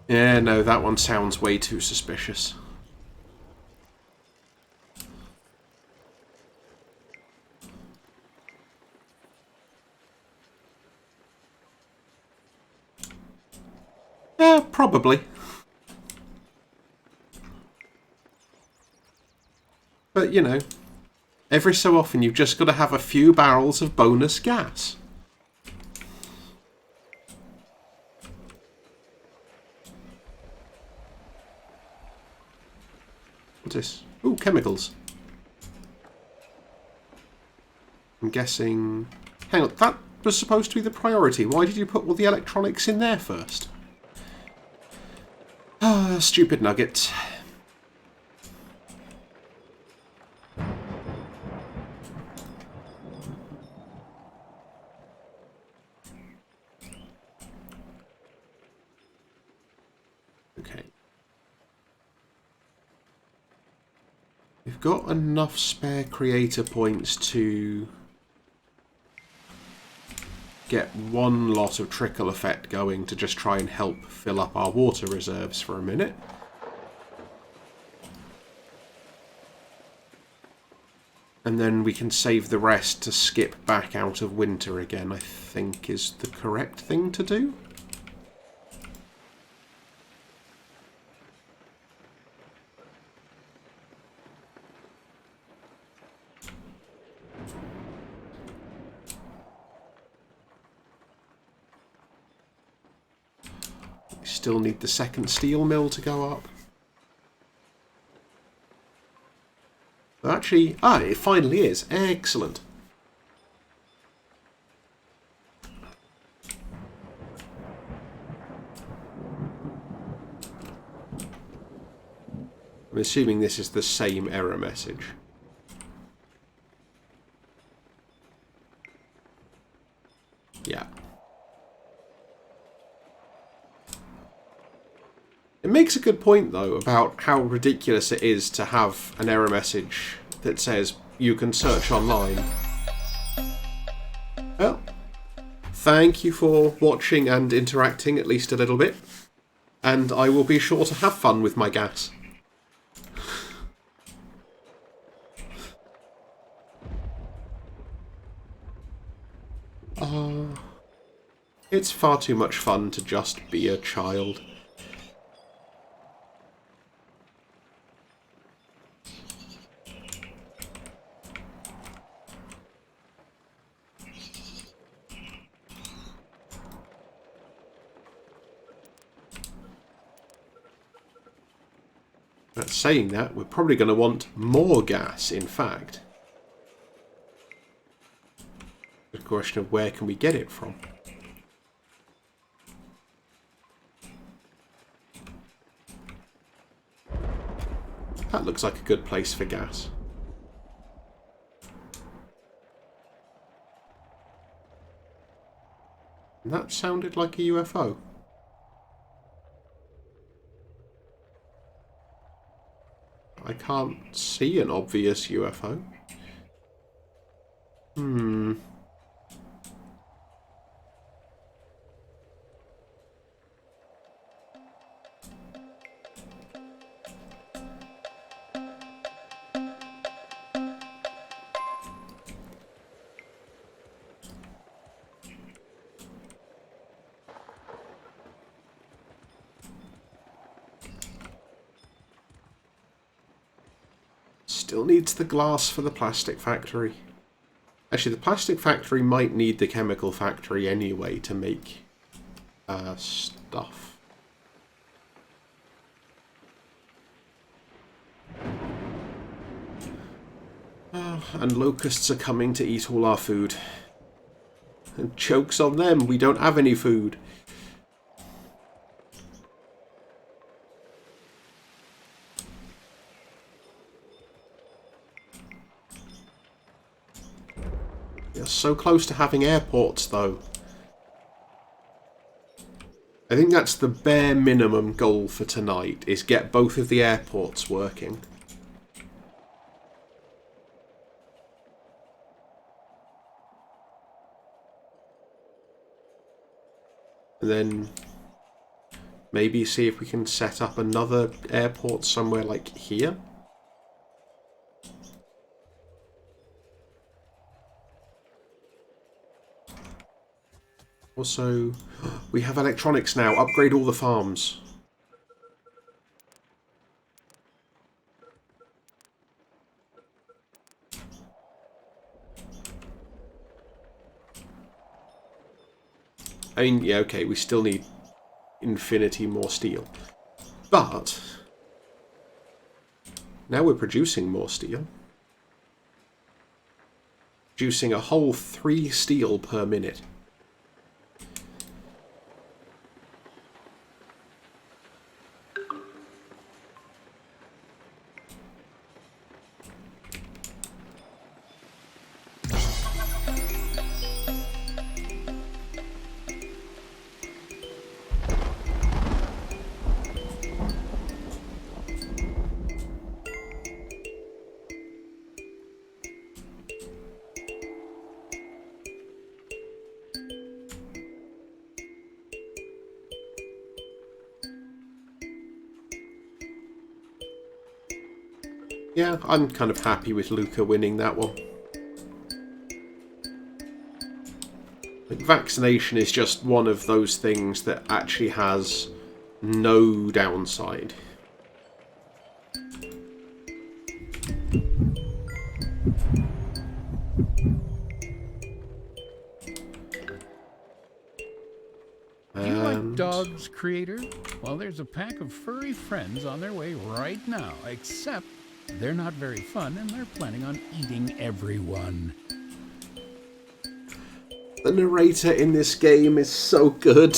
Speaker 1: Yeah, no, that one sounds way too suspicious. Yeah, probably. But, you know, every so often you've just got to have a few barrels of bonus gas. What's this? Ooh, chemicals. I'm guessing... Hang on, that was supposed to be the priority. Why did you put all the electronics in there first? Ah, stupid nugget. Okay. We've got enough spare creator points to get one lot of trickle effect going to just try and help fill up our water reserves for a minute. And then we can save the rest to skip back out of winter again, I think is the correct thing to do. We still need the second steel mill to go up. But actually, it finally is. Excellent. I'm assuming this is the same error message. Yeah. It makes a good point, though, about how ridiculous it is to have an error message that says you can search online. Well, thank you for watching and interacting at least a little bit. And I will be sure to have fun with my gas. It's far too much fun to just be a child. But saying that, we're probably going to want more gas, in fact. The question of where can we get it from? That looks like a good place for gas. And that sounded like a UFO. I can't see an obvious UFO. Still needs the glass for the plastic factory. Actually, the plastic factory might need the chemical factory anyway to make stuff. And locusts are coming to eat all our food. And joke's on them, we don't have any food. You're so close to having airports, though. I think that's the bare minimum goal for tonight, is get both of the airports working. And then maybe see if we can set up another airport somewhere like here. Also, we have electronics now. Upgrade all the farms. I mean, yeah, okay, we still need infinity more steel. But now we're producing more steel. Producing a whole 3 steel per minute. Yeah, I'm kind of happy with Luca winning that one. Like, vaccination is just one of those things that actually has no downside.
Speaker 2: Do you like dogs, creator? Well, there's a pack of furry friends on their way right now, except they're not very fun and they're planning on eating everyone.
Speaker 1: The narrator in this game is so good.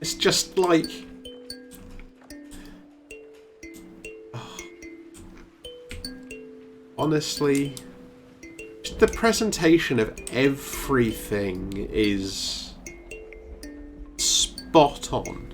Speaker 1: It's just like... Oh. Honestly, just the presentation of everything is spot on.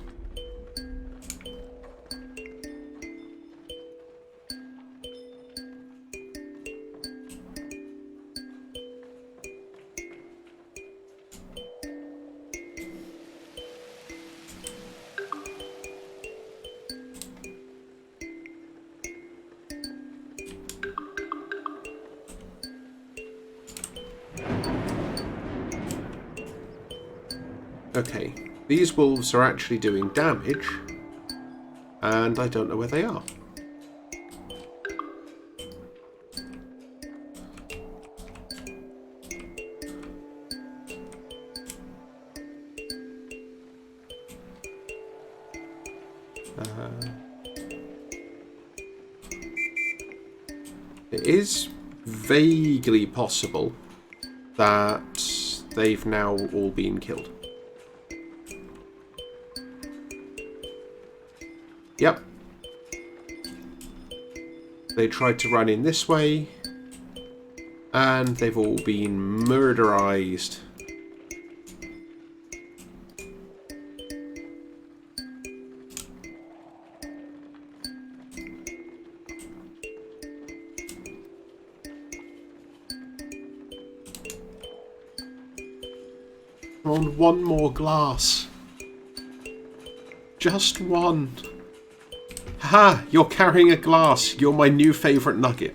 Speaker 1: Okay, these wolves are actually doing damage, and I don't know where they are. It is vaguely possible that they've now all been killed. Yep. They tried to run in this way, and they've all been murderized. On one more glass. Just one. Ha! You're carrying a glass. You're my new favourite nugget.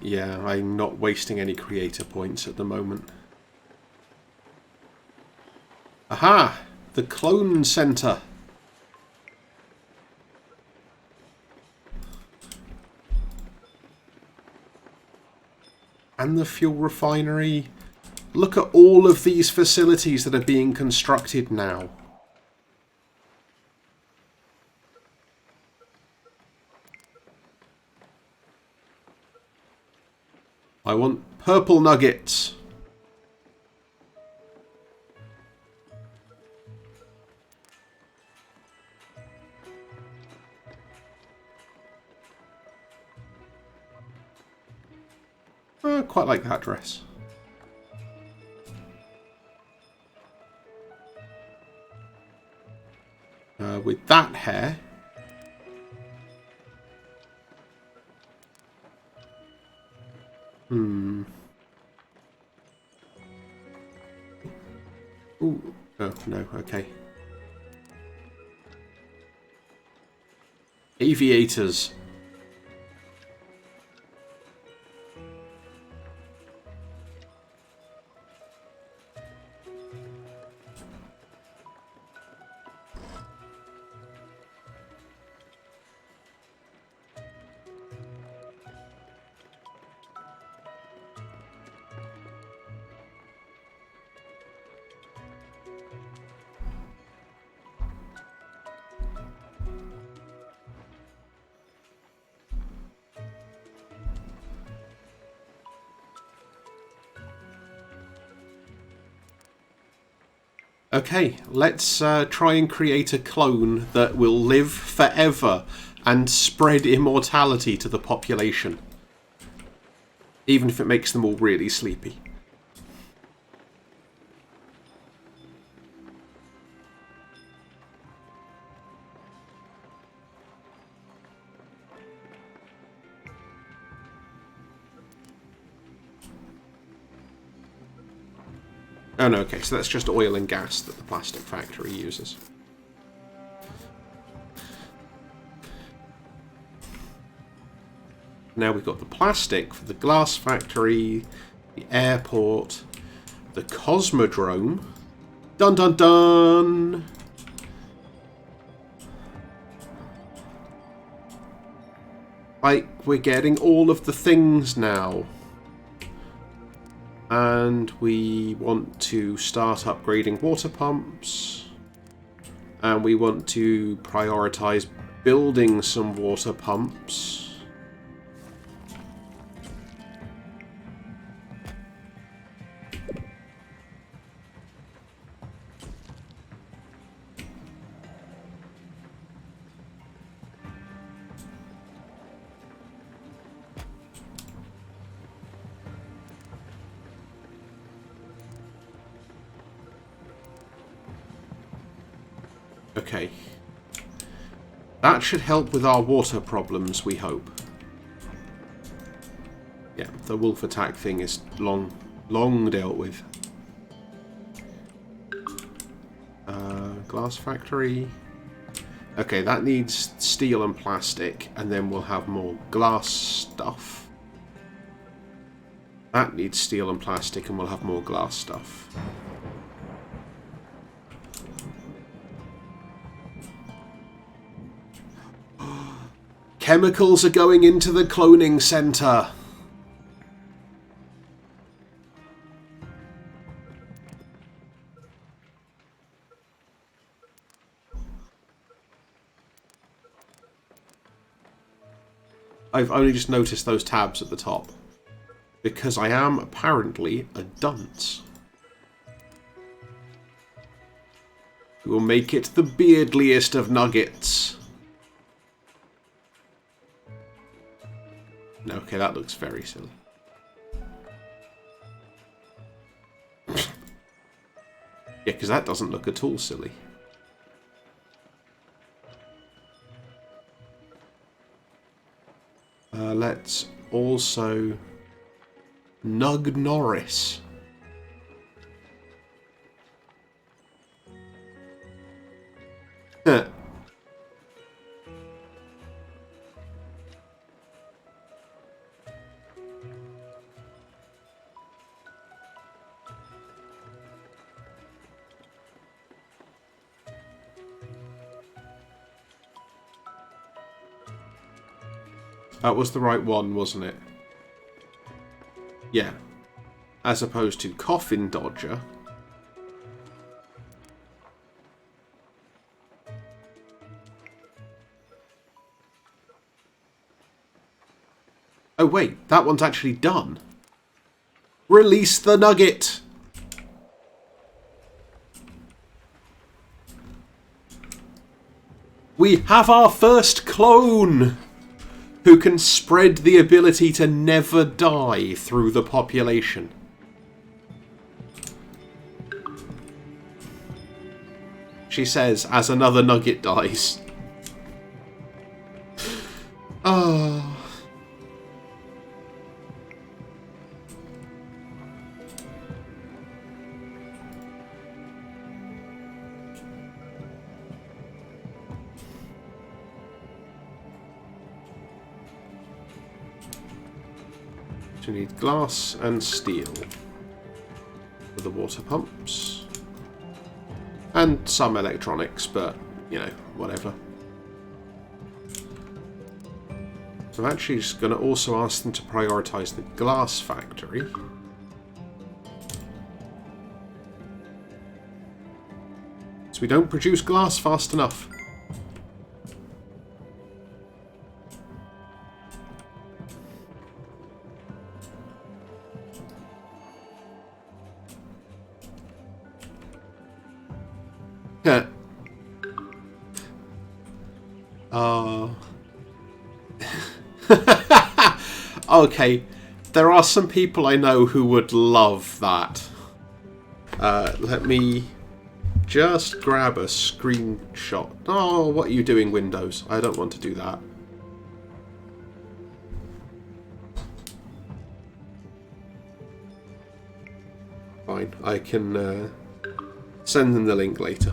Speaker 1: Yeah, I'm not wasting any creator points at the moment. Aha! The clone center. And the fuel refinery. Look at all of these facilities that are being constructed now. I want purple nuggets. I quite like that dress. With that hair. Ooh. Oh, no, okay. Aviators. Okay, let's try and create a clone that will live forever and spread immortality to the population. Even if it makes them all really sleepy. Oh no, okay, so that's just oil and gas that the plastic factory uses. Now we've got the plastic for the glass factory, the airport, the cosmodrome. Dun dun dun! Like, we're getting all of the things now. And we want to start upgrading water pumps. And we want to prioritize building some water pumps. Okay. That should help with our water problems, we hope. Yeah, the wolf attack thing is long dealt with. Glass factory. Okay, that needs steel and plastic, and then we'll have more glass stuff. That needs steel and plastic, and we'll have more glass stuff. Chemicals are going into the cloning center. I've only just noticed those tabs at the top. Because I am apparently a dunce. We will make it the beardliest of nuggets. No, okay, that looks very silly. Yeah, because that doesn't look at all silly. Let's also Nug Norris. Huh. That was the right one, wasn't it? Yeah. As opposed to coffin dodger. Oh wait, that one's actually done. Release the nugget! We have our first clone! Who can spread the ability to never die through the population. She says as another nugget dies. Oh. So we need glass and steel for the water pumps. And some electronics, but, you know, whatever. So I'm actually just going to also ask them to prioritise the glass factory. So we don't produce glass fast enough. Okay, there are some people I know who would love that. Let me just grab a screenshot. Oh, what are you doing, Windows? I don't want to do that. Fine, I can send them the link later.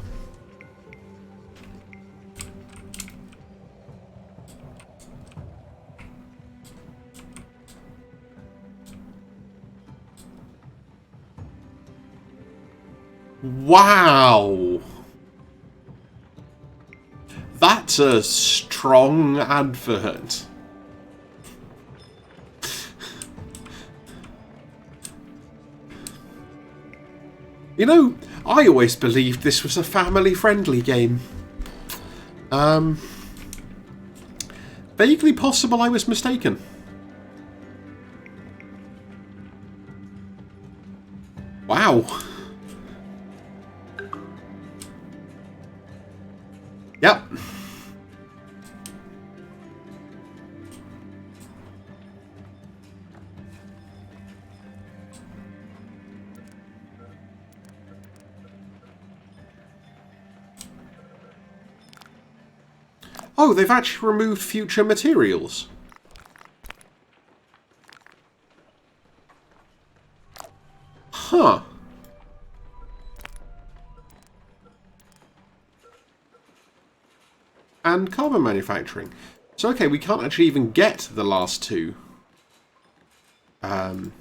Speaker 1: Wow! That's a strong advert. You know, I always believed this was a family-friendly game. Vaguely possible I was mistaken. Wow. Yep. Oh, they've actually removed future materials. Huh. And carbon manufacturing. So okay, we can't actually even get the last two. The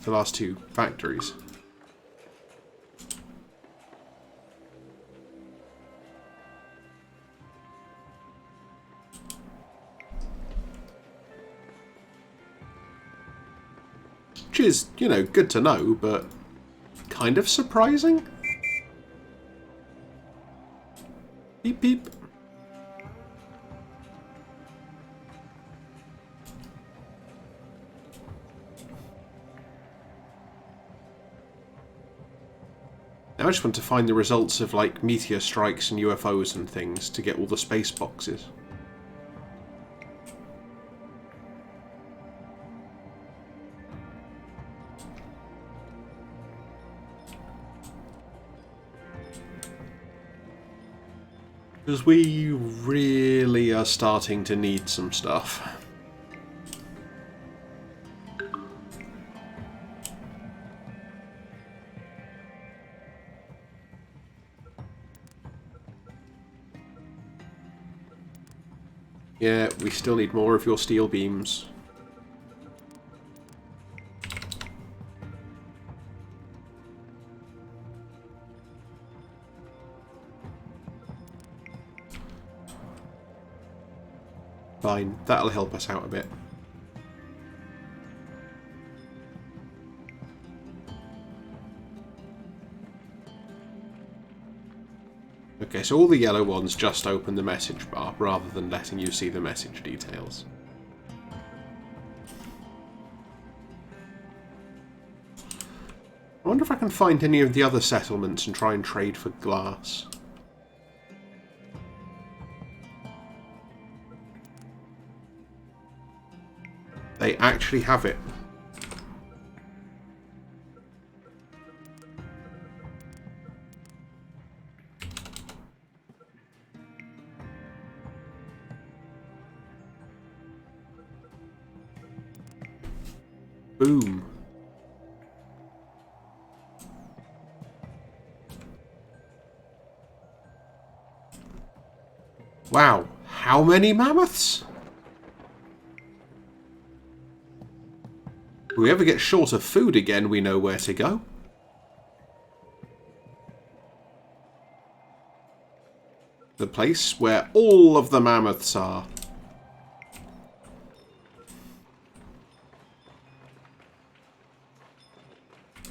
Speaker 1: last two factories. Which is, you know, good to know, but kind of surprising. Beep beep. Now I just want to find the results of, like, meteor strikes and UFOs and things to get all the space boxes. Because we really are starting to need some stuff. Yeah, we still need more of your steel beams. Fine, that'll help us out a bit. Okay, so all the yellow ones just open the message bar rather than letting you see the message details. I wonder if I can find any of the other settlements and try and trade for glass. They actually have it. Boom. Wow, how many mammoths? If we ever get short of food again, we know where to go. The place where all of the mammoths are.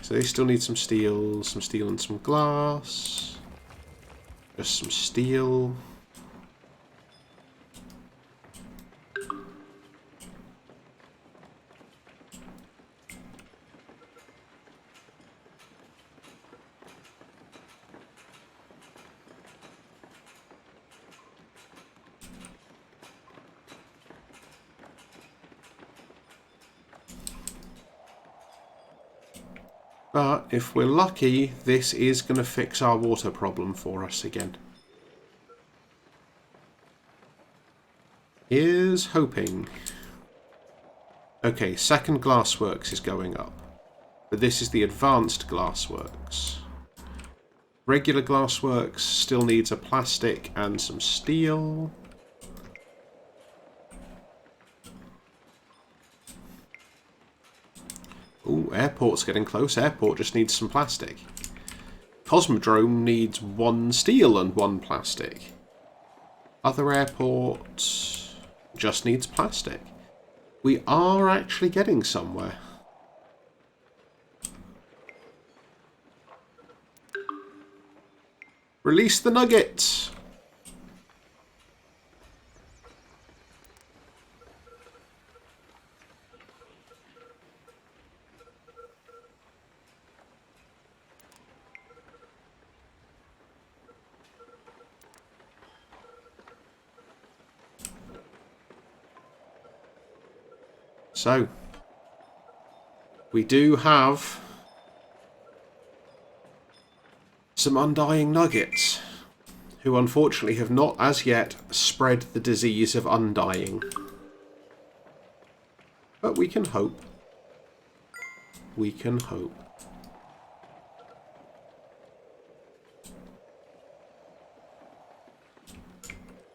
Speaker 1: So they still need some steel and some glass. Just some steel. But if we're lucky, this is going to fix our water problem for us again. Here's hoping. Okay, second glassworks is going up. But this is the advanced glassworks. Regular glassworks still needs a plastic and some steel. Ooh, airport's getting close. Airport just needs some plastic. Cosmodrome needs 1 steel and 1 plastic. Other airport just needs plastic. We are actually getting somewhere. Release the nuggets! So, we do have some undying nuggets, who unfortunately have not as yet spread the disease of undying. But we can hope. We can hope.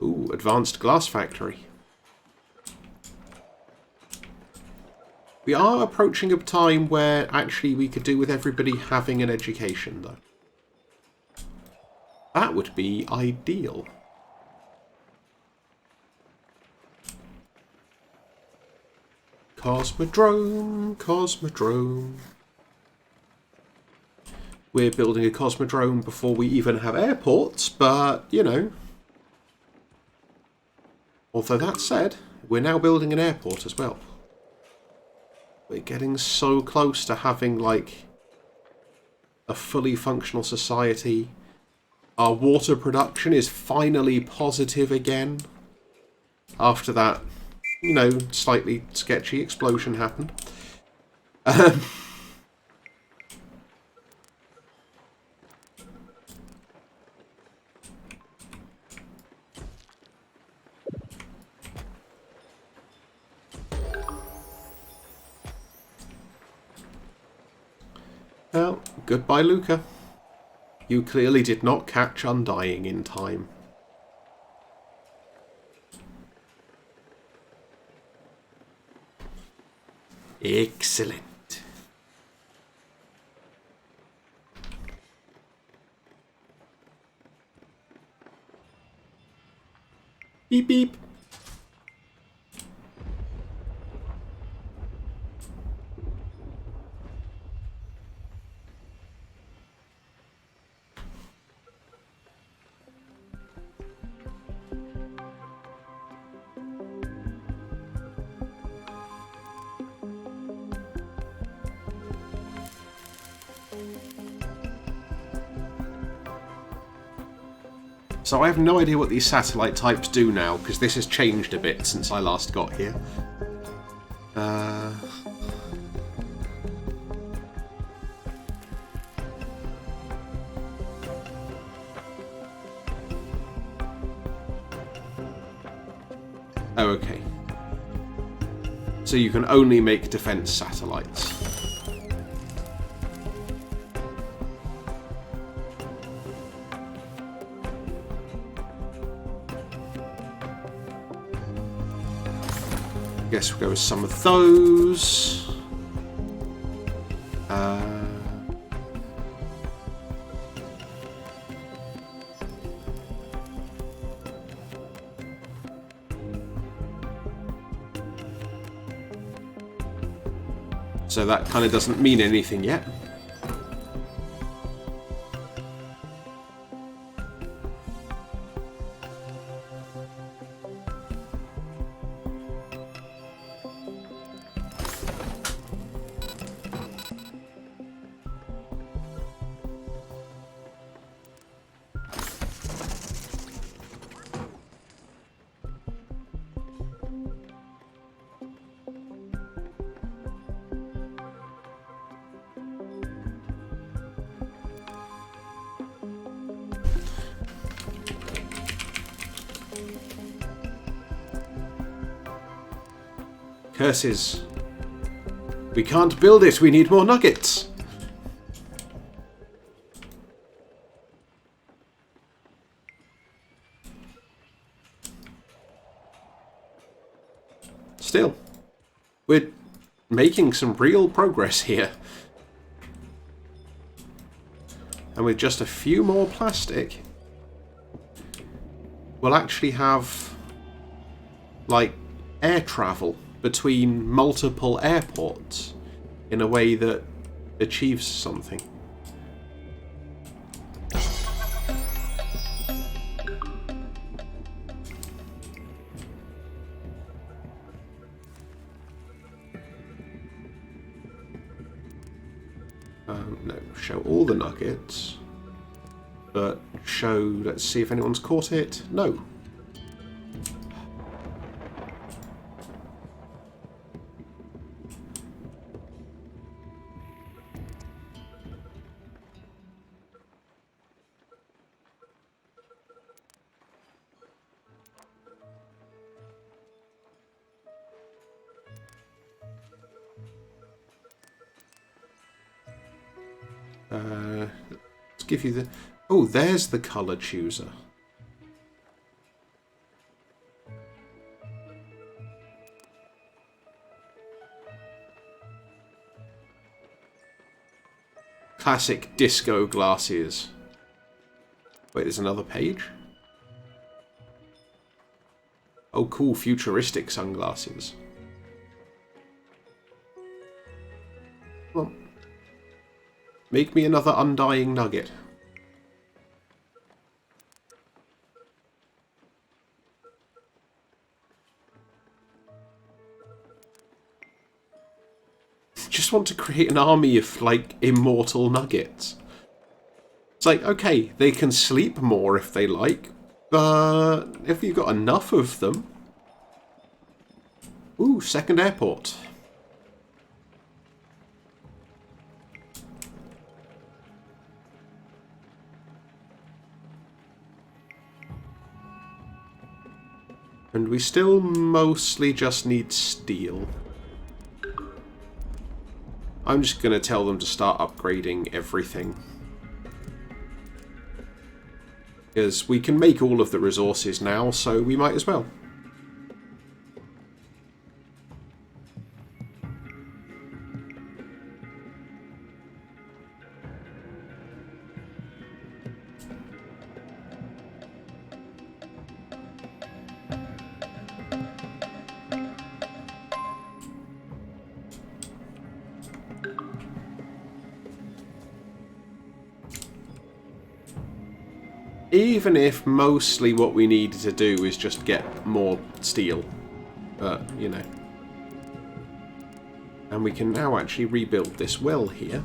Speaker 1: Ooh, advanced glass factory. We are approaching a time where actually we could do with everybody having an education, though. That would be ideal. Cosmodrome, Cosmodrome. We're building a Cosmodrome before we even have airports, but, you know. Although that said, we're now building an airport as well. We're getting so close to having, like, a fully functional society. Our water production is finally positive again. After that, you know, slightly sketchy explosion happened. Well, goodbye, Luca. You clearly did not catch undying in time. Excellent. Beep beep. So I have no idea what these satellite types do now, because this has changed a bit since I last got here. Oh, okay. So you can only make defense satellites. Guess we'll go with some of those. So that kind of doesn't mean anything yet. Curses. We can't build it, we need more nuggets. Still, we're making some real progress here. And with just a few more plastic, we'll actually have, like, air travel between multiple airports in a way that achieves something. No, show all the nuggets, but show, let's see if anyone's caught it. No. Let's give you the... Oh, there's the colour chooser. Classic disco glasses. Wait, there's another page? Oh, cool, futuristic sunglasses. Well, make me another undying nugget. Just want to create an army of, like, immortal nuggets. It's like, okay, they can sleep more if they like, but if you've got enough of them... Ooh, second airport. And we still mostly just need steel. I'm just going to tell them to start upgrading everything. Because we can make all of the resources now, so we might as well. Even if mostly what we need to do is just get more steel. But, you know. And we can now actually rebuild this well here.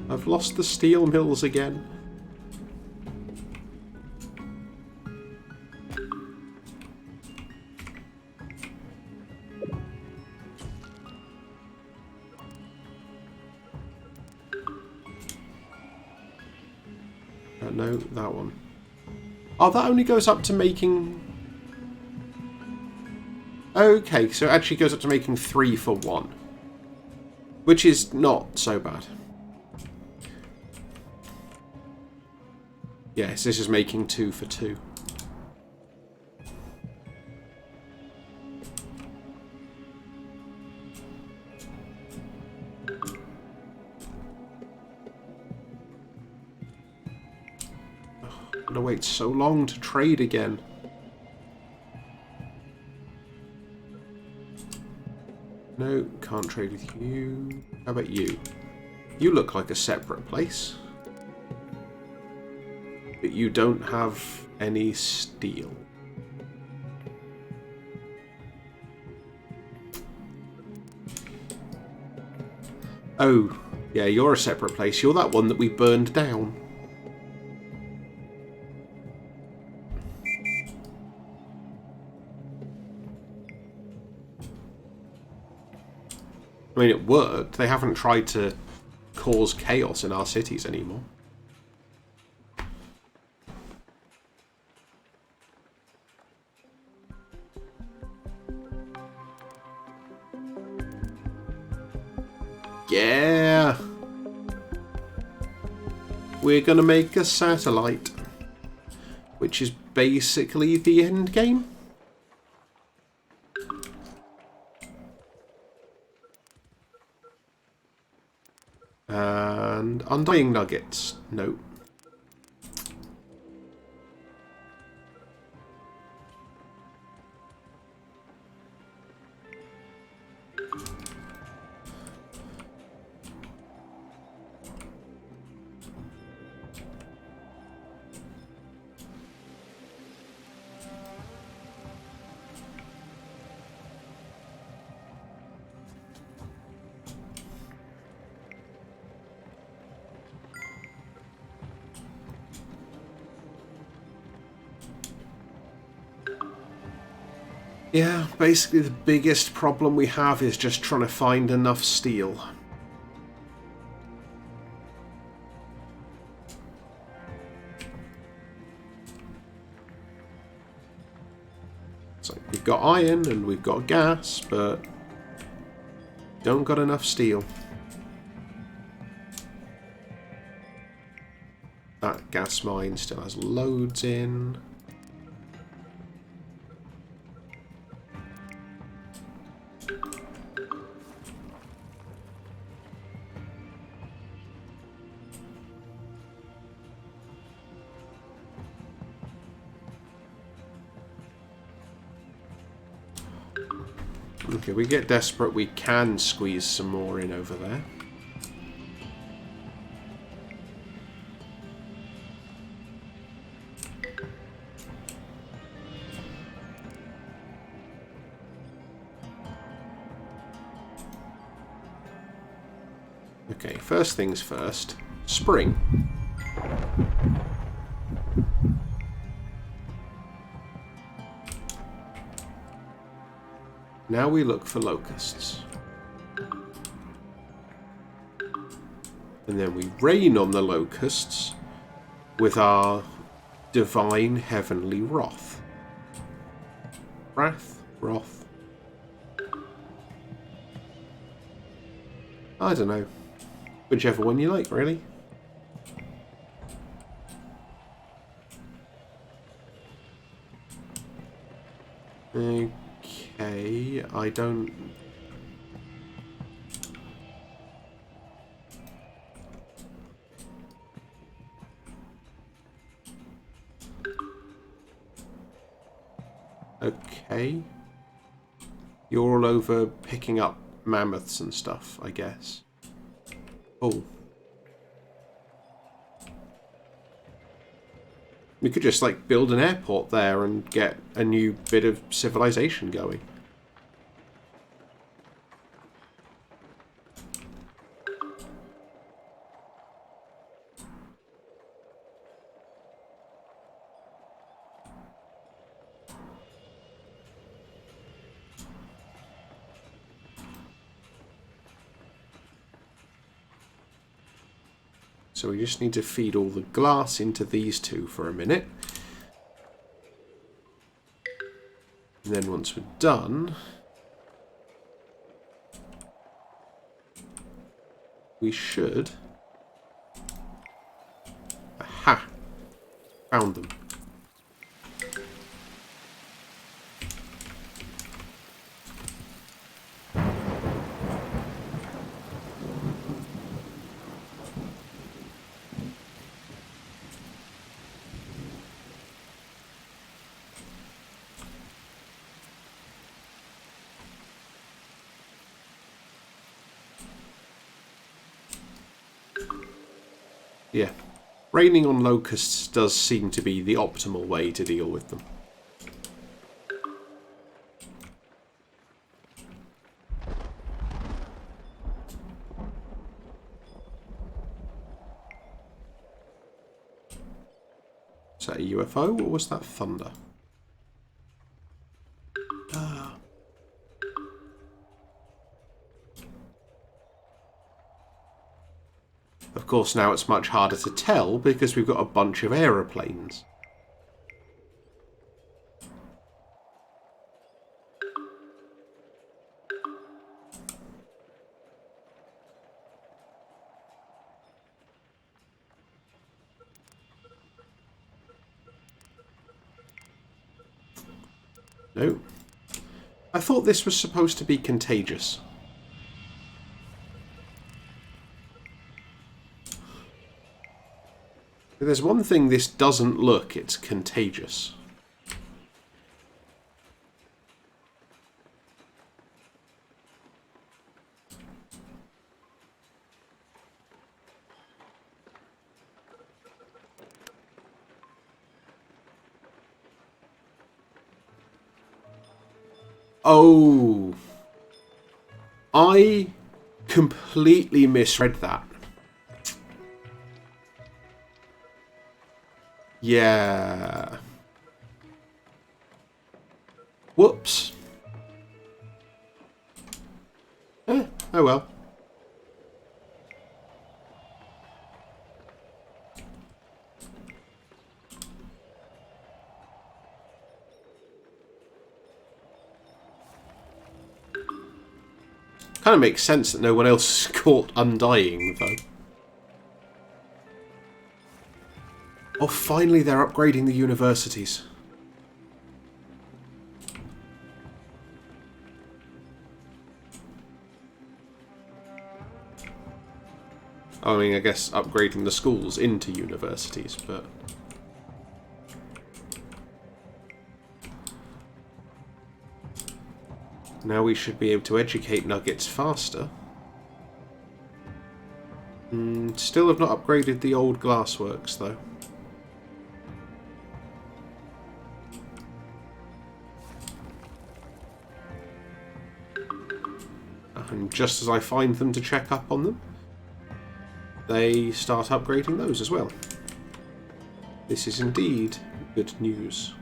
Speaker 1: I've lost the steel mills again. No, that one. Oh, that only goes up to making... Okay, so it actually goes up to making 3 for 1. Which is not so bad. Yes, this is making 2 for 2. I'm gonna wait so long to trade again. No, can't trade with you. How about you? You look like a separate place. But you don't have any steel. Oh, yeah, you're a separate place. You're that one that we burned down. I mean, it worked. They haven't tried to cause chaos in our cities anymore. Yeah! We're gonna make a satellite. Which is basically the end game. And undying nuggets. No. Yeah, basically the biggest problem we have is just trying to find enough steel. So we've got iron and we've got gas, but don't got enough steel. That gas mine still has loads in. Okay, we get desperate, we can squeeze some more in over there. Okay, first things first. Spring. Now we look for locusts. And then we rain on the locusts with our divine heavenly wrath. Wrath? Wrath? I don't know. Whichever one you like, really. Okay, I don't... Okay. You're all over picking up mammoths and stuff, I guess. Oh. We could just, like, build an airport there and get a new bit of civilization going. So we just need to feed all the glass into these two for a minute. And then once we're done, we should... Aha! Found them. Yeah. Raining on locusts does seem to be the optimal way to deal with them. Is that a UFO or was that thunder? Of course, now it's much harder to tell because we've got a bunch of aeroplanes. No. I thought this was supposed to be contagious. If there's one thing this doesn't look, it's contagious. Oh. I completely misread that. Yeah. Whoops. Oh well. Kind of makes sense that no one else is caught undying, though. Oh, finally they're upgrading the universities. I mean, I guess upgrading the schools into universities, but... Now we should be able to educate nuggets faster. Still have not upgraded the old glassworks, though. And just as I find them to check up on them, they start upgrading those as well. This is indeed good news.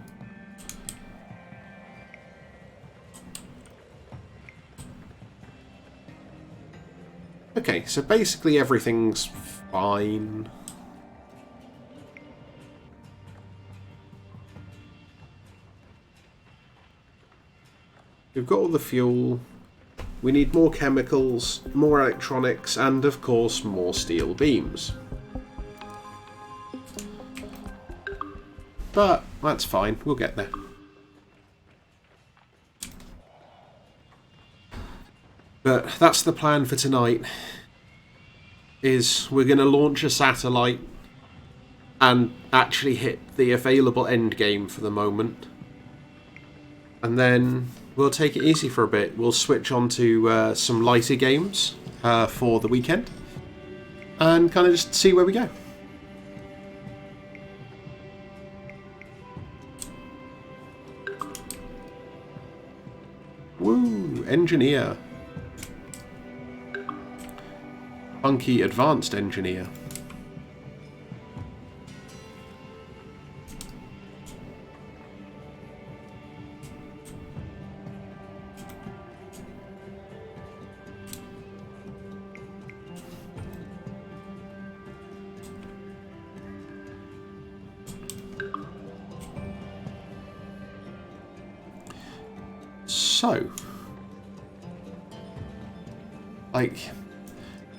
Speaker 1: Okay, so basically everything's fine. We've got all the fuel. We need more chemicals, more electronics, and of course more steel beams. But that's fine, we'll get there. But that's the plan for tonight, is we're going to launch a satellite and actually hit the available end game for the moment. And then we'll take it easy for a bit. We'll switch on to some lighter games for the weekend and kind of just see where we go. Woo! Engineer. Funky advanced engineer. So, like,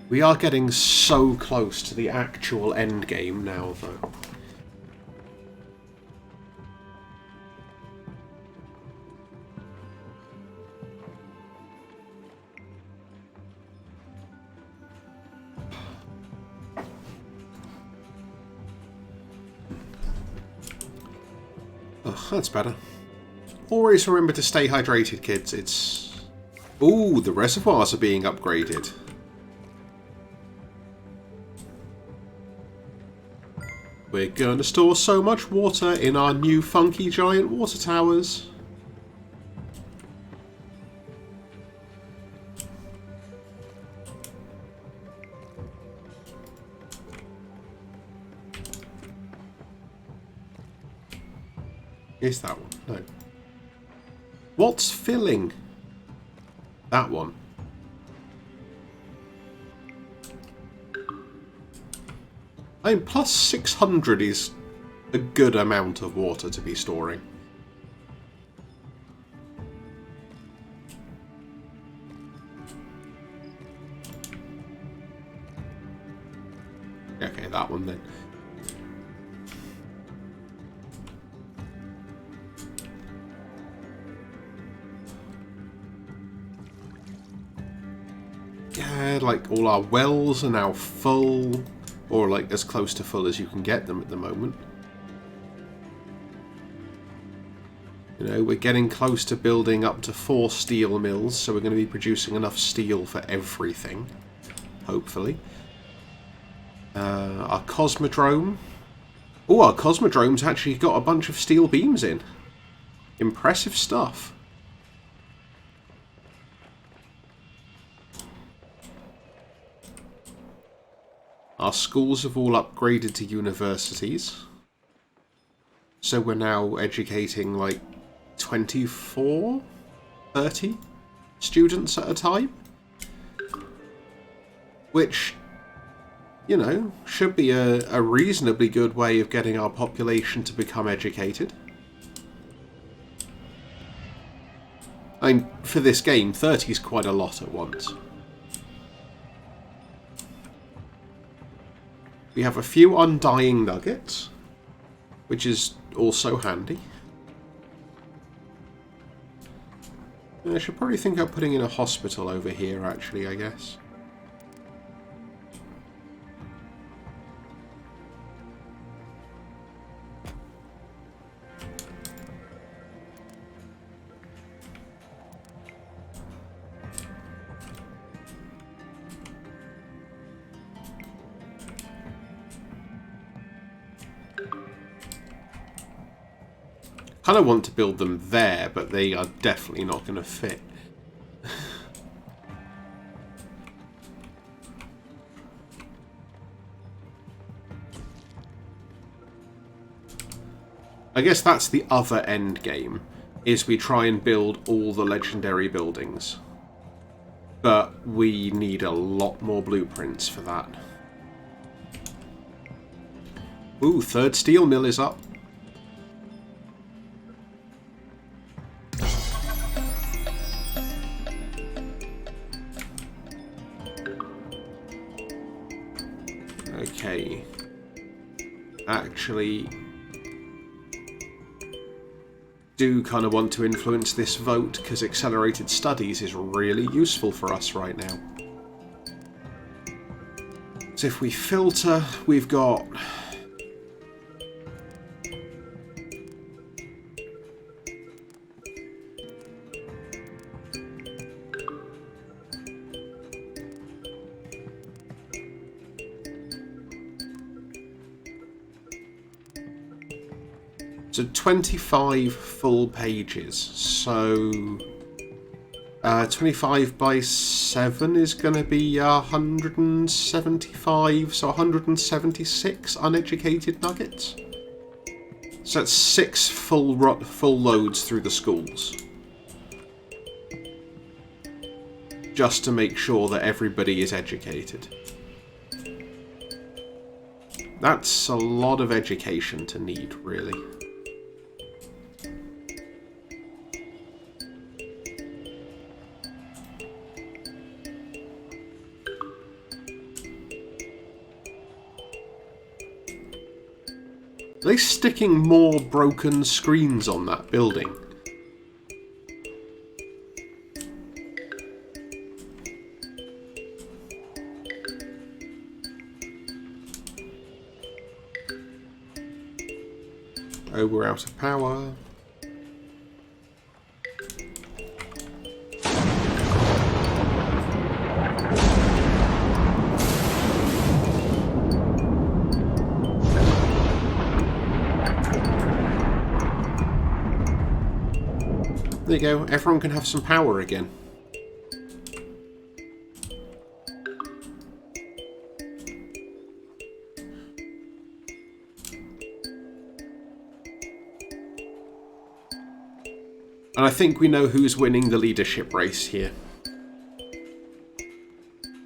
Speaker 1: we are getting so close to the actual end game now, though. Oh, that's better. Always remember to stay hydrated, kids. It's... Ooh, the reservoirs are being upgraded. We're going to store so much water in our new funky giant water towers. Is that one? No. What's filling? That one. I mean, plus 600 is a good amount of water to be storing. Okay, that one then. Yeah, like all our wells are now full, or like as close to full as you can get them at the moment. You know, we're getting close to building up to 4 steel mills, so we're going to be producing enough steel for everything, hopefully. Our Cosmodrome. Oh, our Cosmodrome's actually got a bunch of steel beams in. Impressive stuff. Our schools have all upgraded to universities. So we're now educating like 24, 30 students at a time. Which, you know, should be a reasonably good way of getting our population to become educated. I mean, for this game, 30 is quite a lot at once. We have a few undying nuggets, which is also handy. I should probably think of putting in a hospital over here, actually, I guess. Kind of want to build them there, but they are definitely not going to fit. I guess that's the other end game, is we try and build all the legendary buildings. But we need a lot more blueprints for that. Ooh, 3rd steel mill is up. Okay. Actually, do kind of want to influence this vote, because accelerated studies is really useful for us right now. So if we filter, we've got... So 25 full pages, so 25 by 7 is going to be 175, so 176 uneducated nuggets. So that's 6 full loads through the schools. Just to make sure that everybody is educated. That's a lot of education to need, really. they sticking more broken screens on that building? Oh, we're out of power. There you go, everyone can have some power again. And I think we know who's winning the leadership race here.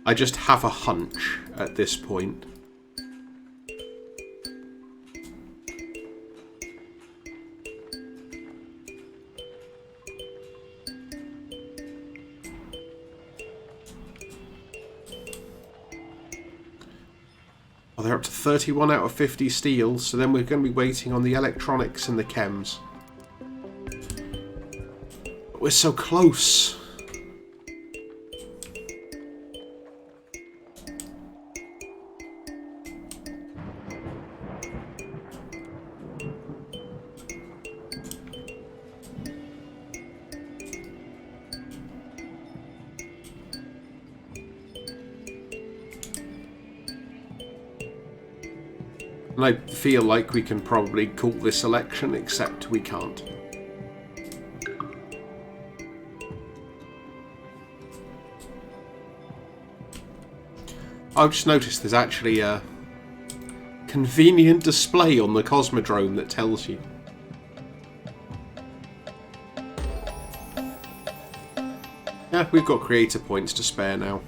Speaker 1: I just have a hunch at this point. Well, they're up to 31 out of 50 steel, so then we're going to be waiting on the electronics and the chems. But we're so close. And I feel like we can probably call this election, except we can't. I've just noticed there's actually a convenient display on the Cosmodrome that tells you. Yeah, we've got creator points to spare now.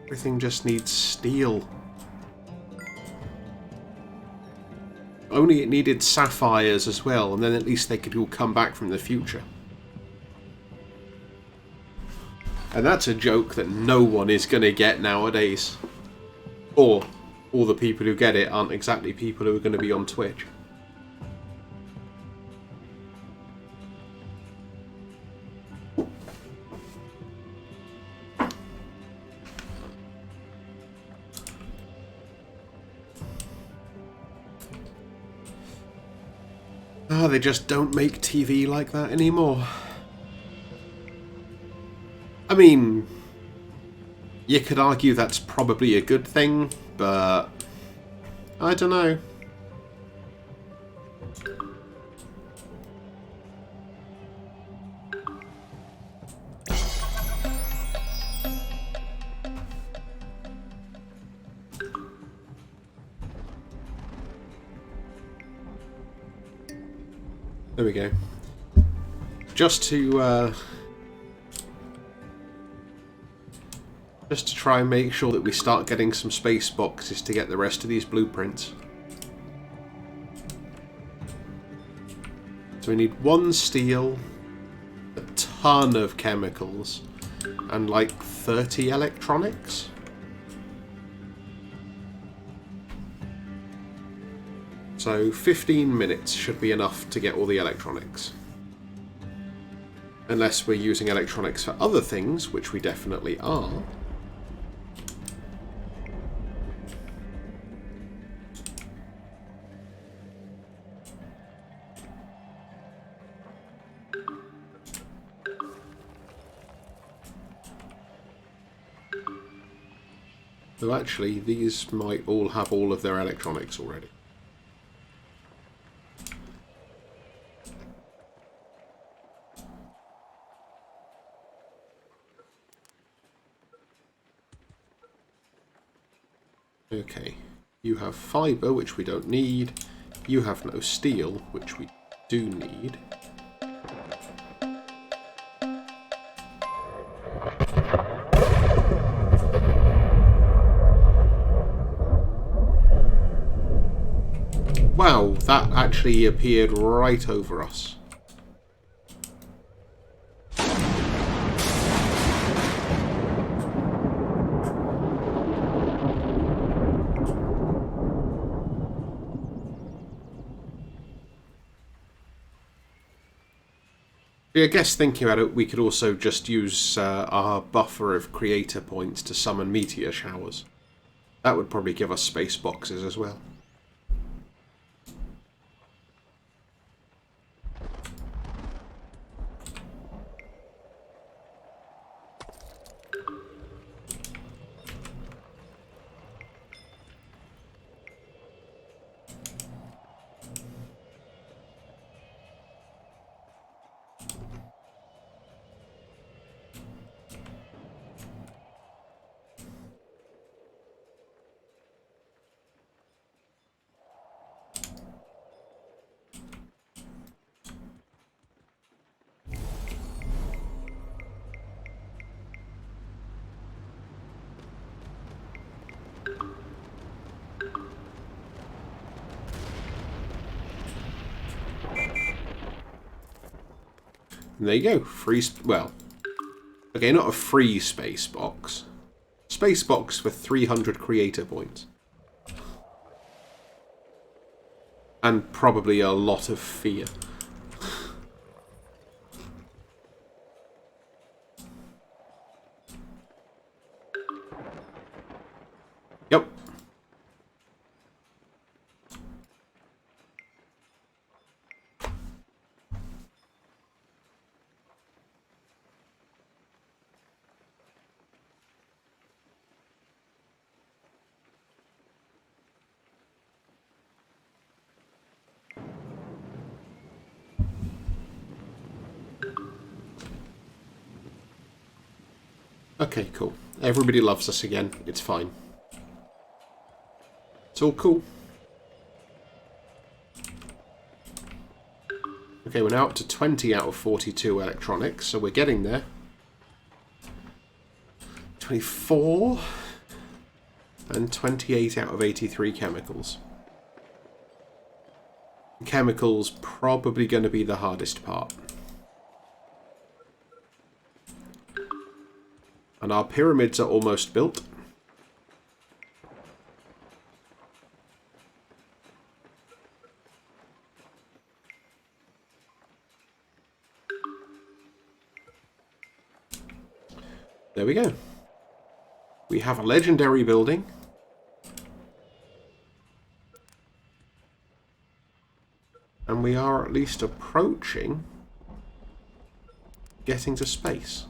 Speaker 1: Everything just needs steel. Only it needed sapphires as well, and then at least they could all come back from the future. And that's a joke that no one is going to get nowadays. Or all the people who get it aren't exactly people who are going to be on Twitch. Oh, they just don't make TV like that anymore. I mean, you could argue that's probably a good thing, but I don't know. There we go. Just to try and make sure that we start getting some space boxes to get the rest of these blueprints. So we need 1 steel, a ton of chemicals, and like 30 electronics. So 15 minutes should be enough to get all the electronics. Unless we're using electronics for other things, which we definitely are. Though actually, these might all have all of their electronics already. Okay, you have fibre, which we don't need. You have no steel, which we do need. Wow, that actually appeared right over us. I guess thinking about it, we could also just use our buffer of creator points to summon meteor showers. That would probably give us space boxes as well. And there you go. Well, okay, not a free space box. Space box for 300 creator points. And probably a lot of fear. Yep. Okay, cool. Everybody loves us again. It's fine. It's all cool. Okay, we're now up to 20 out of 42 electronics, so we're getting there. 24 and 28 out of 83 chemicals. Chemicals probably going to be the hardest part. And our pyramids are almost built. There we go. We have a legendary building. And we are at least approaching getting to space.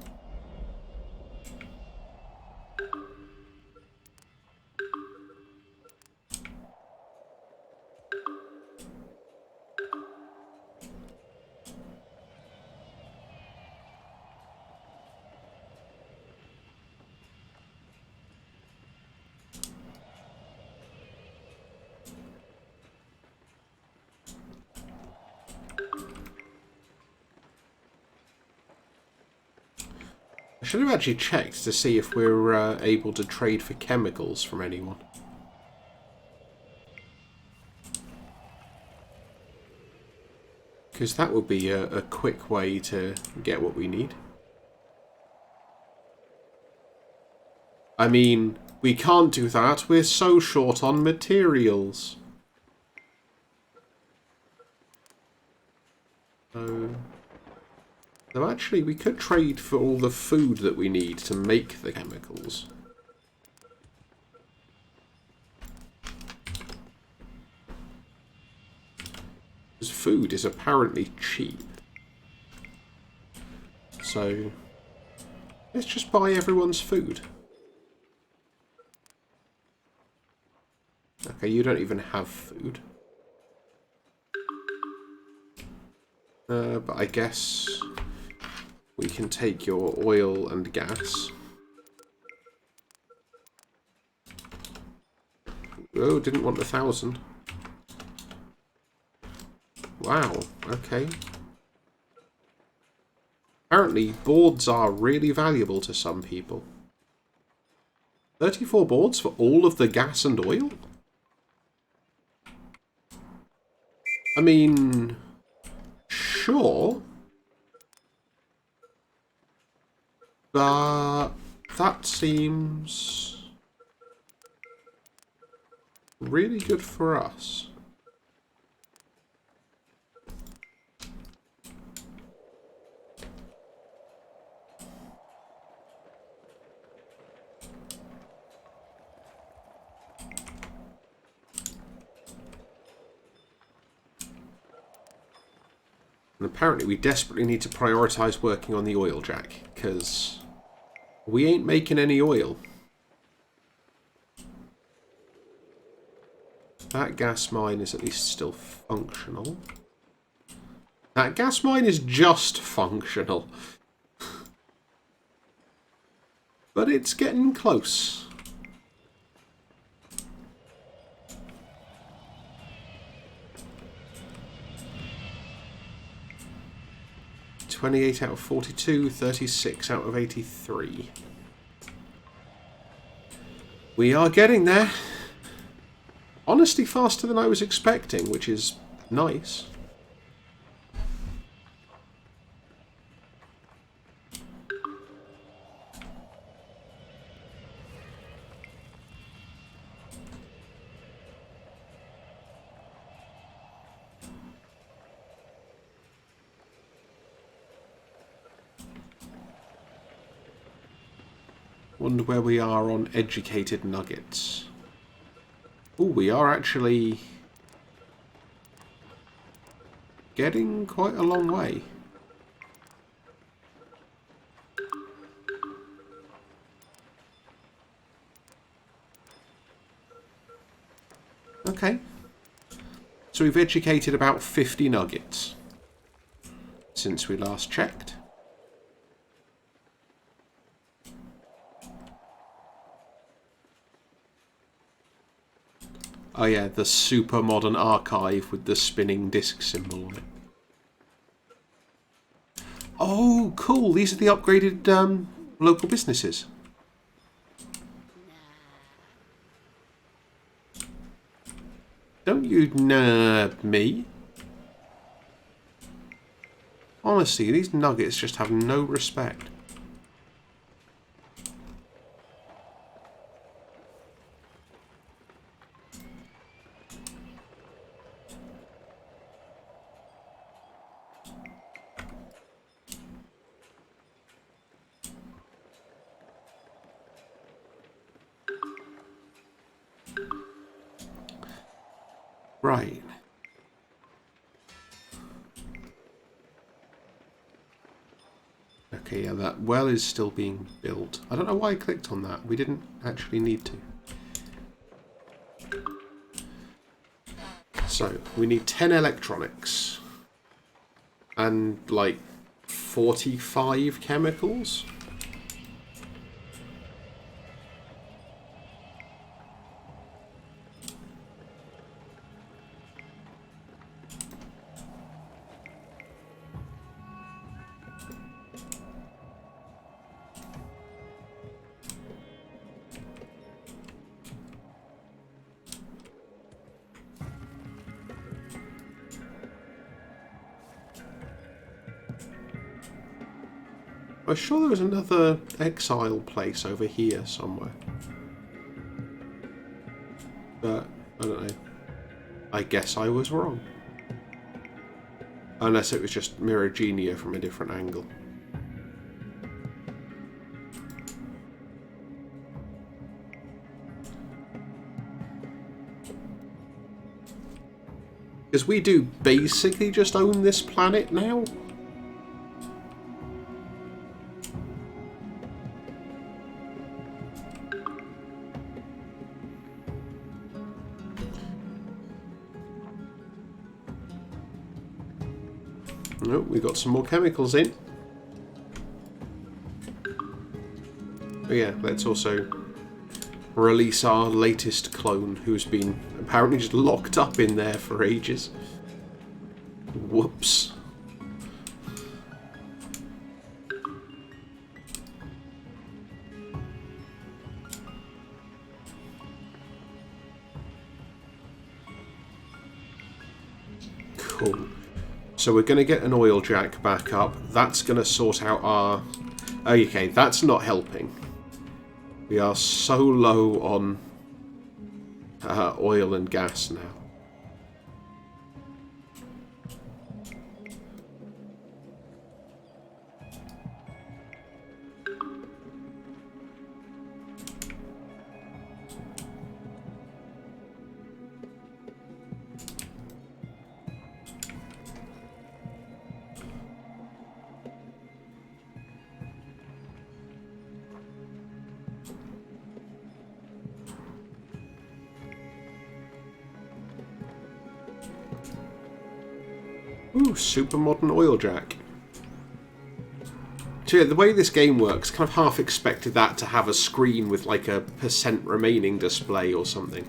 Speaker 1: I should have actually checked to see if we're able to trade for chemicals from anyone. Because that would be a quick way to get what we need. I mean, we can't do that. We're so short on materials. Though actually, we could trade for all the food that we need to make the chemicals. Because food is apparently cheap. So, let's just buy everyone's food. Okay, you don't even have food. But I guess we can take your oil and gas. Oh, didn't want 1,000. Wow, okay. Apparently, boards are really valuable to some people. 34 boards for all of the gas and oil? I mean, sure. But that seems really good for us. And apparently we desperately need to prioritise working on the oil jack, because we ain't making any oil. That gas mine is at least still functional. That gas mine is just functional. But it's getting close. "28 out of 42, 36 out of 83. We are getting there. Honestly, faster than I was expecting, which is nice. Wonder where we are on educated nuggets. Oh, we are actually getting quite a long way. Okay. So we've educated about 50 nuggets since we last checked. Oh yeah, the super modern archive with the spinning disc symbol on it. Oh, cool. These are the upgraded local businesses. Don't you nab me. Honestly, these nuggets just have no respect. Right. Okay, yeah, that well is still being built. I don't know why I clicked on that. We didn't actually need to. So, we need 10 electronics. And, like, 45 chemicals? I'm sure there was another exile place over here somewhere. But, I don't know. I guess I was wrong. Unless it was just Miragenia from a different angle. Because we do basically just own this planet now. Oh, we got some more chemicals in. But yeah, let's also release our latest clone, who's been apparently just locked up in there for ages. Whoops. Cool. So we're going to get an oil jack back up. That's going to sort out our... Okay, that's not helping. We are so low on oil and gas now. Ooh, super modern oil jack. So yeah, the way this game works, kind of half expected that to have a screen with like a % remaining display or something.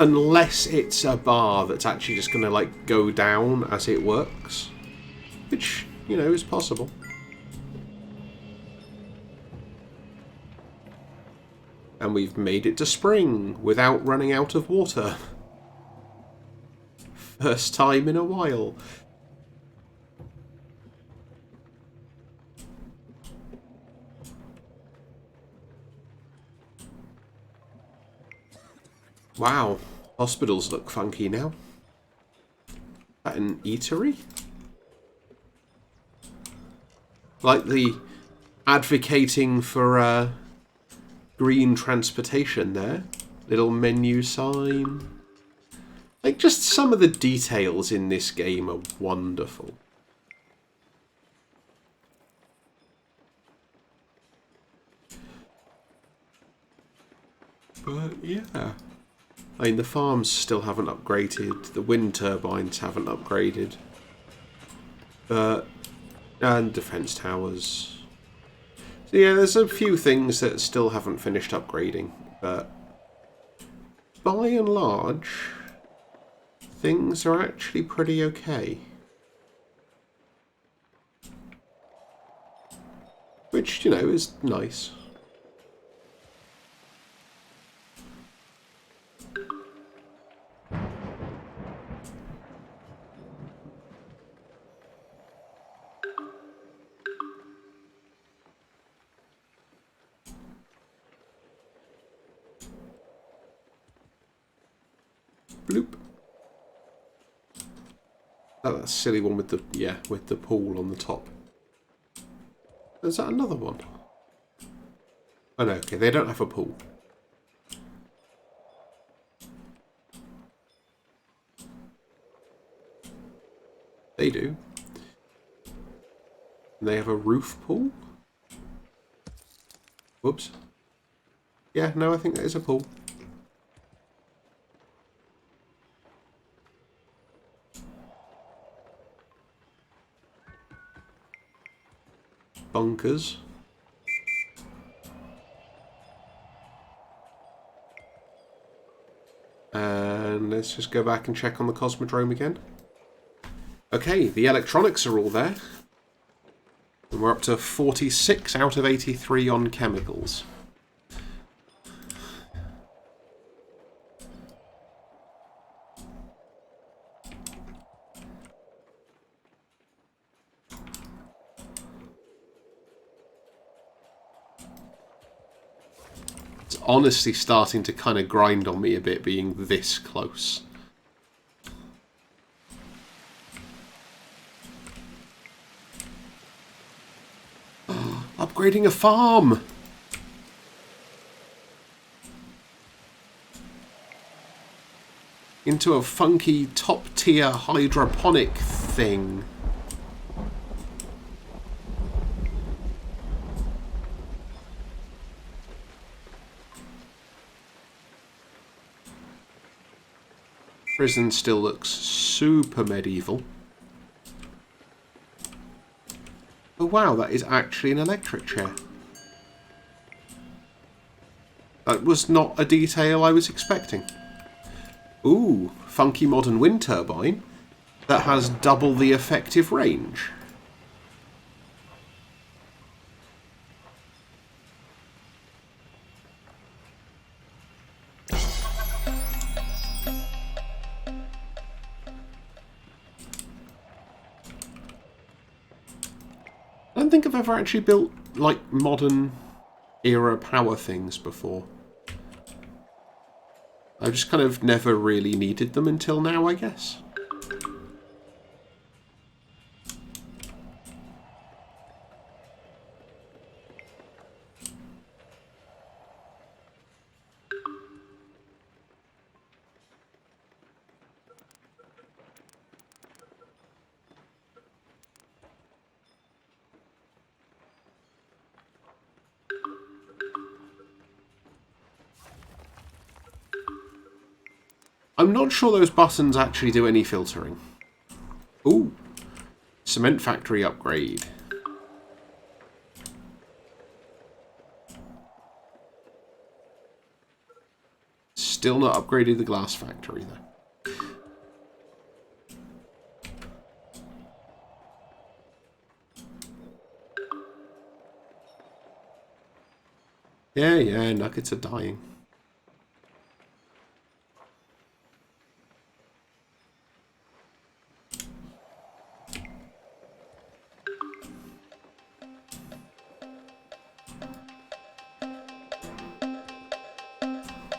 Speaker 1: Unless it's a bar that's actually just going to like go down as it works. Which, you know, is possible. And we've made it to spring without running out of water. First time in a while. Wow, hospitals look funky now. Is that an eatery? Like the advocating for green transportation there. Little menu sign. Like, just some of the details in this game are wonderful. But, yeah. I mean, the farms still haven't upgraded. The wind turbines haven't upgraded. And defense towers. So, yeah, there's a few things that still haven't finished upgrading. But, by and large... things are actually pretty okay. Which, you know, is nice. Bloop. Oh, that's a silly one with the, yeah, with the pool on the top. Is that another one? Oh no, okay, they don't have a pool. They do. And they have a roof pool? Whoops. Yeah, no, I think that is a pool. Bunkers. And let's just go back and check on the Cosmodrome again. Okay, the electronics are all there. And we're up to 46 out of 83 on chemicals. Honestly starting to kind of grind on me a bit being this close. Upgrading a farm! Into a funky top tier hydroponic thing. Prison still looks super medieval. Oh wow, that is actually an electric chair. That was not a detail I was expecting. Ooh, funky modern wind turbine that has double the effective range. don't think I've ever actually built, like, modern era power things before. I've just kind of never really needed them until now, I guess. I'm not sure those buttons actually do any filtering. Ooh. Cement factory upgrade. Still not upgraded the glass factory, though. Yeah, nuggets are dying.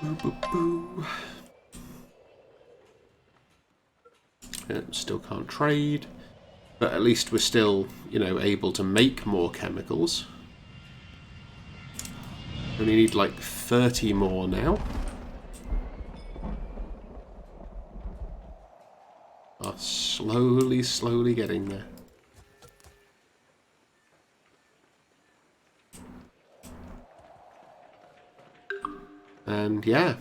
Speaker 1: Boo, boo, boo. Yeah, still can't trade, but at least we're still, you know, able to make more chemicals. Only need like 30 more now. Are slowly getting there. And yeah,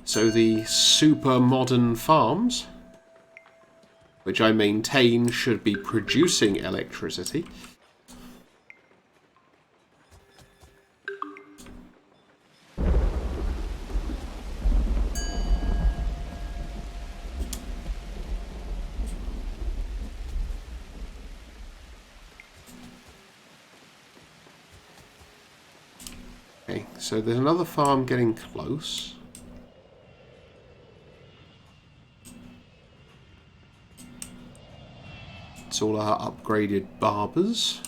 Speaker 1: so the super modern farms, which I maintain should be producing electricity, okay, so there's another farm getting close. It's all our upgraded barbers.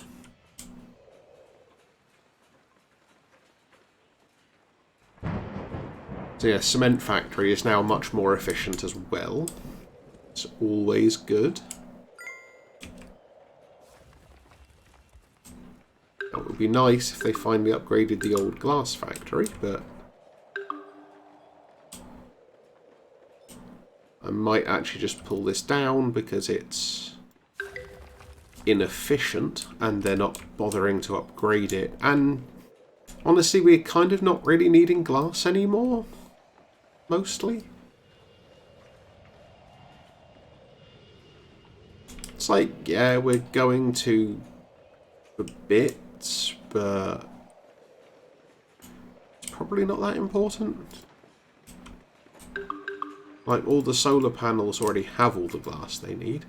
Speaker 1: So yeah, cement factory is now much more efficient as well. It's always good. It would be nice if they finally upgraded the old glass factory, but I might actually just pull this down because it's inefficient and they're not bothering to upgrade it. And honestly, we're kind of not really needing glass anymore, mostly. It's like, yeah, we're going to for bits, but it's probably not that important. Like, all the solar panels already have all the glass they need.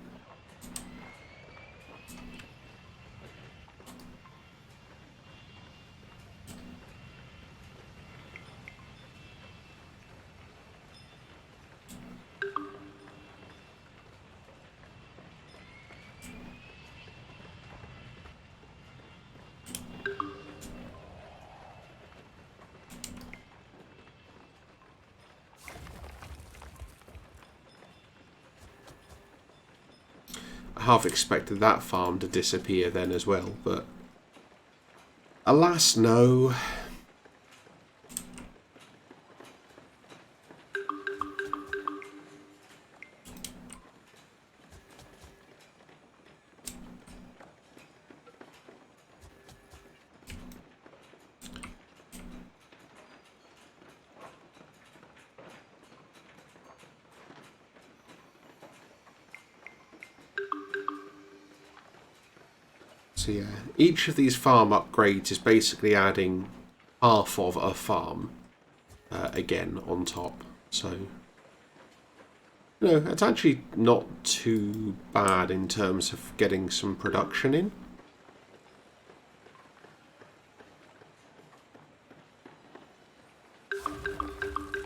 Speaker 1: I half expected that farm to disappear then as well, but alas, no. So yeah, each of these farm upgrades is basically adding half of a farm again on top. So, you know, it's actually not too bad in terms of getting some production in.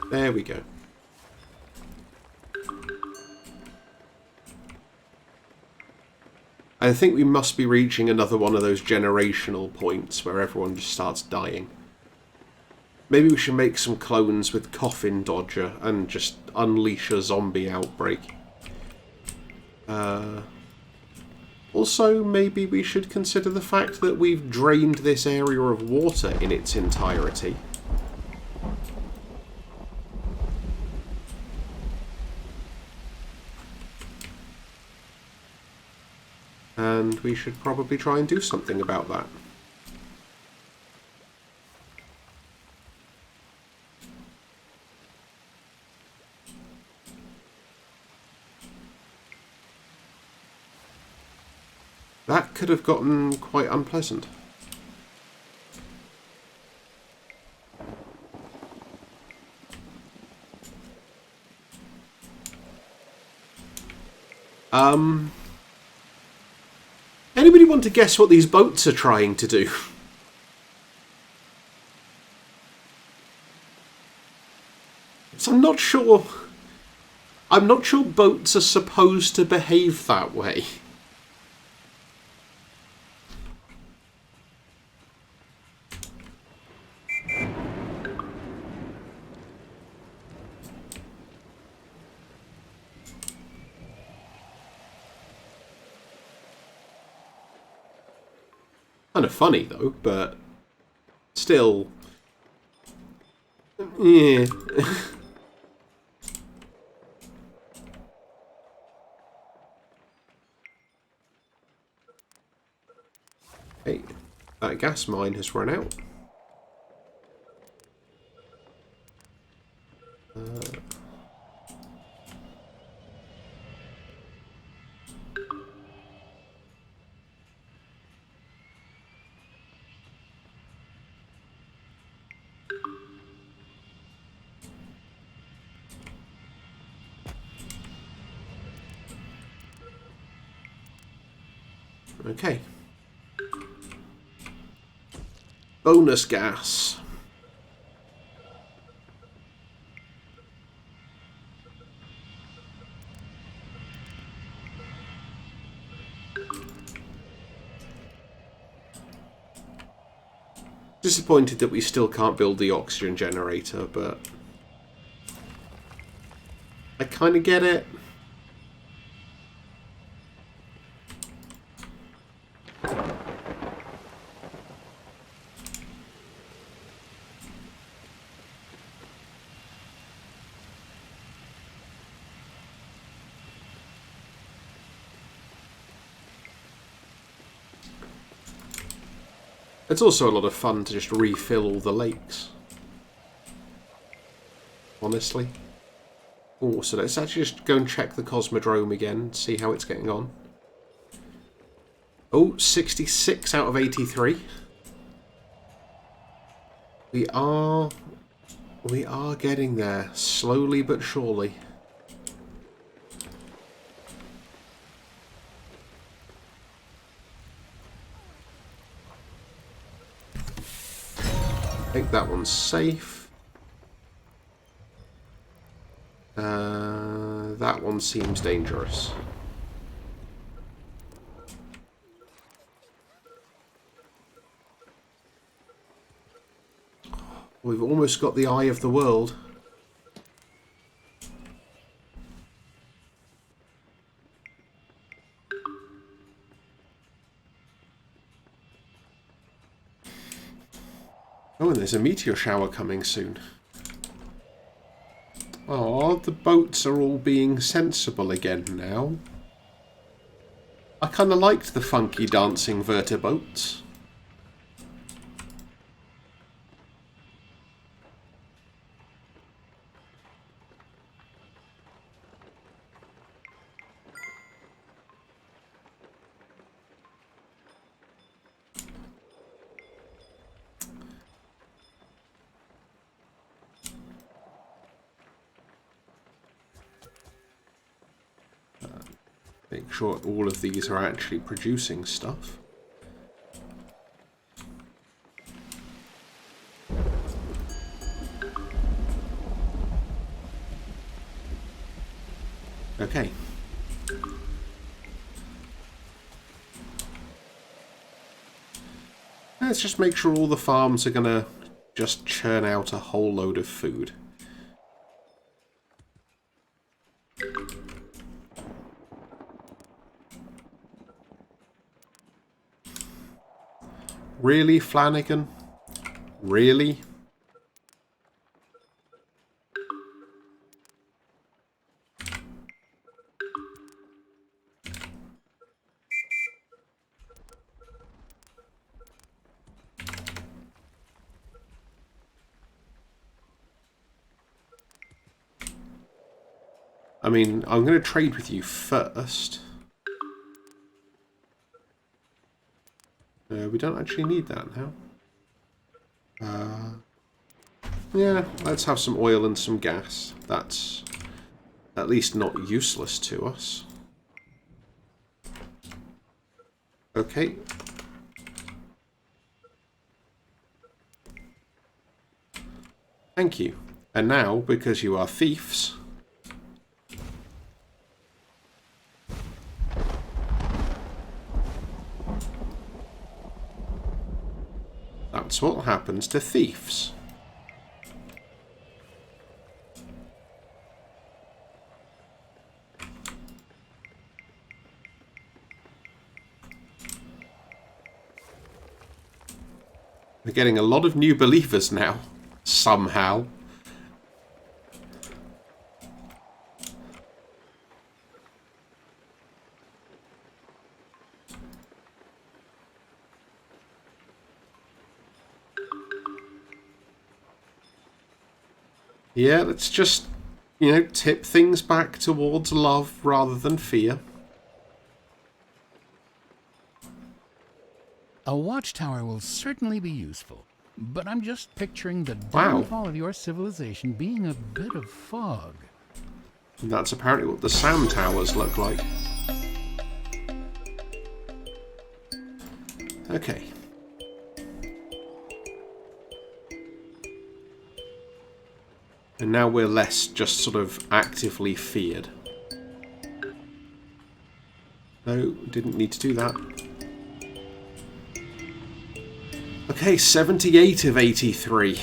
Speaker 1: There we go. I think we must be reaching another one of those generational points where everyone just starts dying. Maybe we should make some clones with Coffin Dodger and just unleash a zombie outbreak. Also, maybe we should consider the fact that we've drained this area of water in its entirety. And we should probably try and do something about that. That could have gotten quite unpleasant. Anybody want to guess what these boats are trying to do? So I'm not sure boats are supposed to behave that way. Kind of funny though, but still, yeah. Hey, that gas mine has run out. Okay. Bonus gas. Disappointed that we still can't build the oxygen generator, but I kind of get it. It's also a lot of fun to just refill all the lakes. Honestly. Oh, so let's actually just go and check the Cosmodrome again, see how it's getting on. Oh, 66 out of 83. We are getting there, slowly but surely. I think that one's safe. That one seems dangerous. We've almost got the eye of the world. Oh, and there's a meteor shower coming soon. Oh, the boats are all being sensible again now. I kind of liked the funky dancing vertiboats. Make sure all of these are actually producing stuff. Okay. Let's just make sure all the farms are going to just churn out a whole load of food. Really, Flanagan? Really? I mean, I'm going to trade with you first. We don't actually need that now. Yeah, let's have some oil and some gas. That's at least not useless to us. Okay. Thank you. And now, because you are thieves... That's what happens to thieves. We're getting a lot of new believers now, somehow. Yeah, let's just, you know, tip things back towards love rather than fear.
Speaker 2: A watchtower will certainly be useful, but I'm just picturing the downfall of your civilization being a bit of fog.
Speaker 1: And that's apparently what the sand towers look like. Okay. And now we're less just sort of actively feared. No, didn't need to do that. Okay, 78 of 83.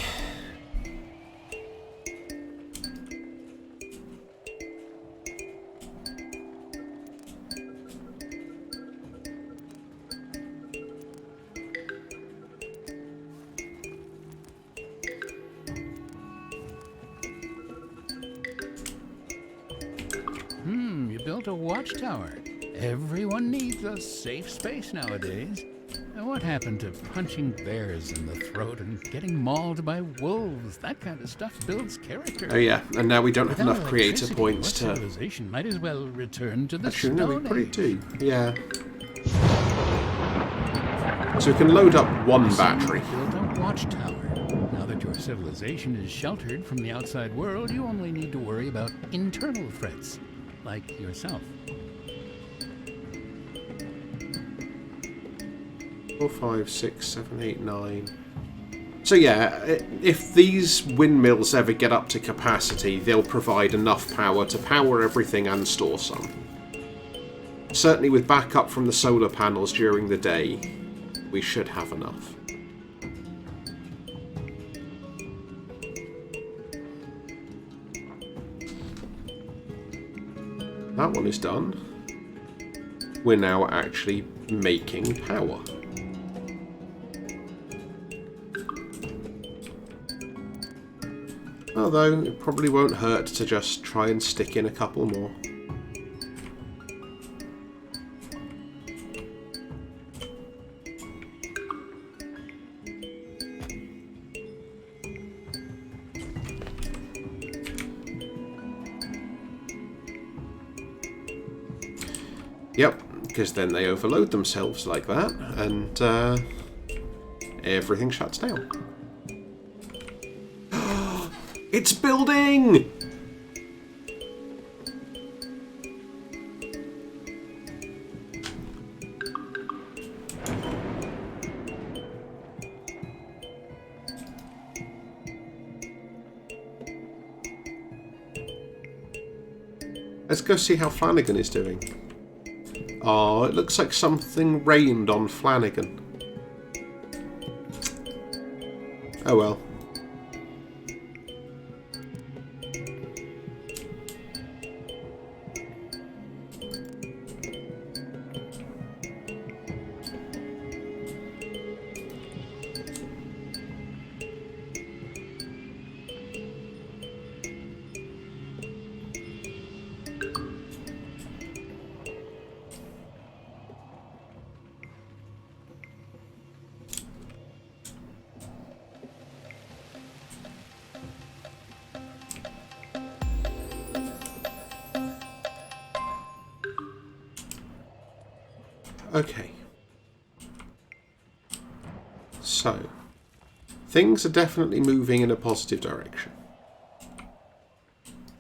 Speaker 2: You built a watchtower. Everyone needs a safe space nowadays. What happened to punching bears in the throat and getting mauled by wolves? That kind of stuff builds character.
Speaker 1: Oh yeah, and now we don't have
Speaker 2: Without
Speaker 1: enough creator
Speaker 2: electricity,
Speaker 1: points
Speaker 2: your
Speaker 1: to...
Speaker 2: civilization might as well return to the
Speaker 1: Actually, no, we
Speaker 2: Stone
Speaker 1: probably
Speaker 2: Age.
Speaker 1: do. Yeah. So we can load up one battery.
Speaker 2: Built a watchtower. Now that your civilization is sheltered from the outside world, you only need to worry about internal threats, like yourself.
Speaker 1: 4, 5, 6, 7, 8, 9. So yeah, if these windmills ever get up to capacity, they'll provide enough power to power everything and store some. Certainly with backup from the solar panels during the day, we should have enough. That one is done. We're now actually making power. Although, it probably won't hurt to just try and stick in a couple more. Yep, because then they overload themselves like that, and everything shuts down. It's building! Let's go see how Flanagan is doing. Oh, it looks like something rained on Flanagan. Oh well. Okay. So, things are definitely moving in a positive direction.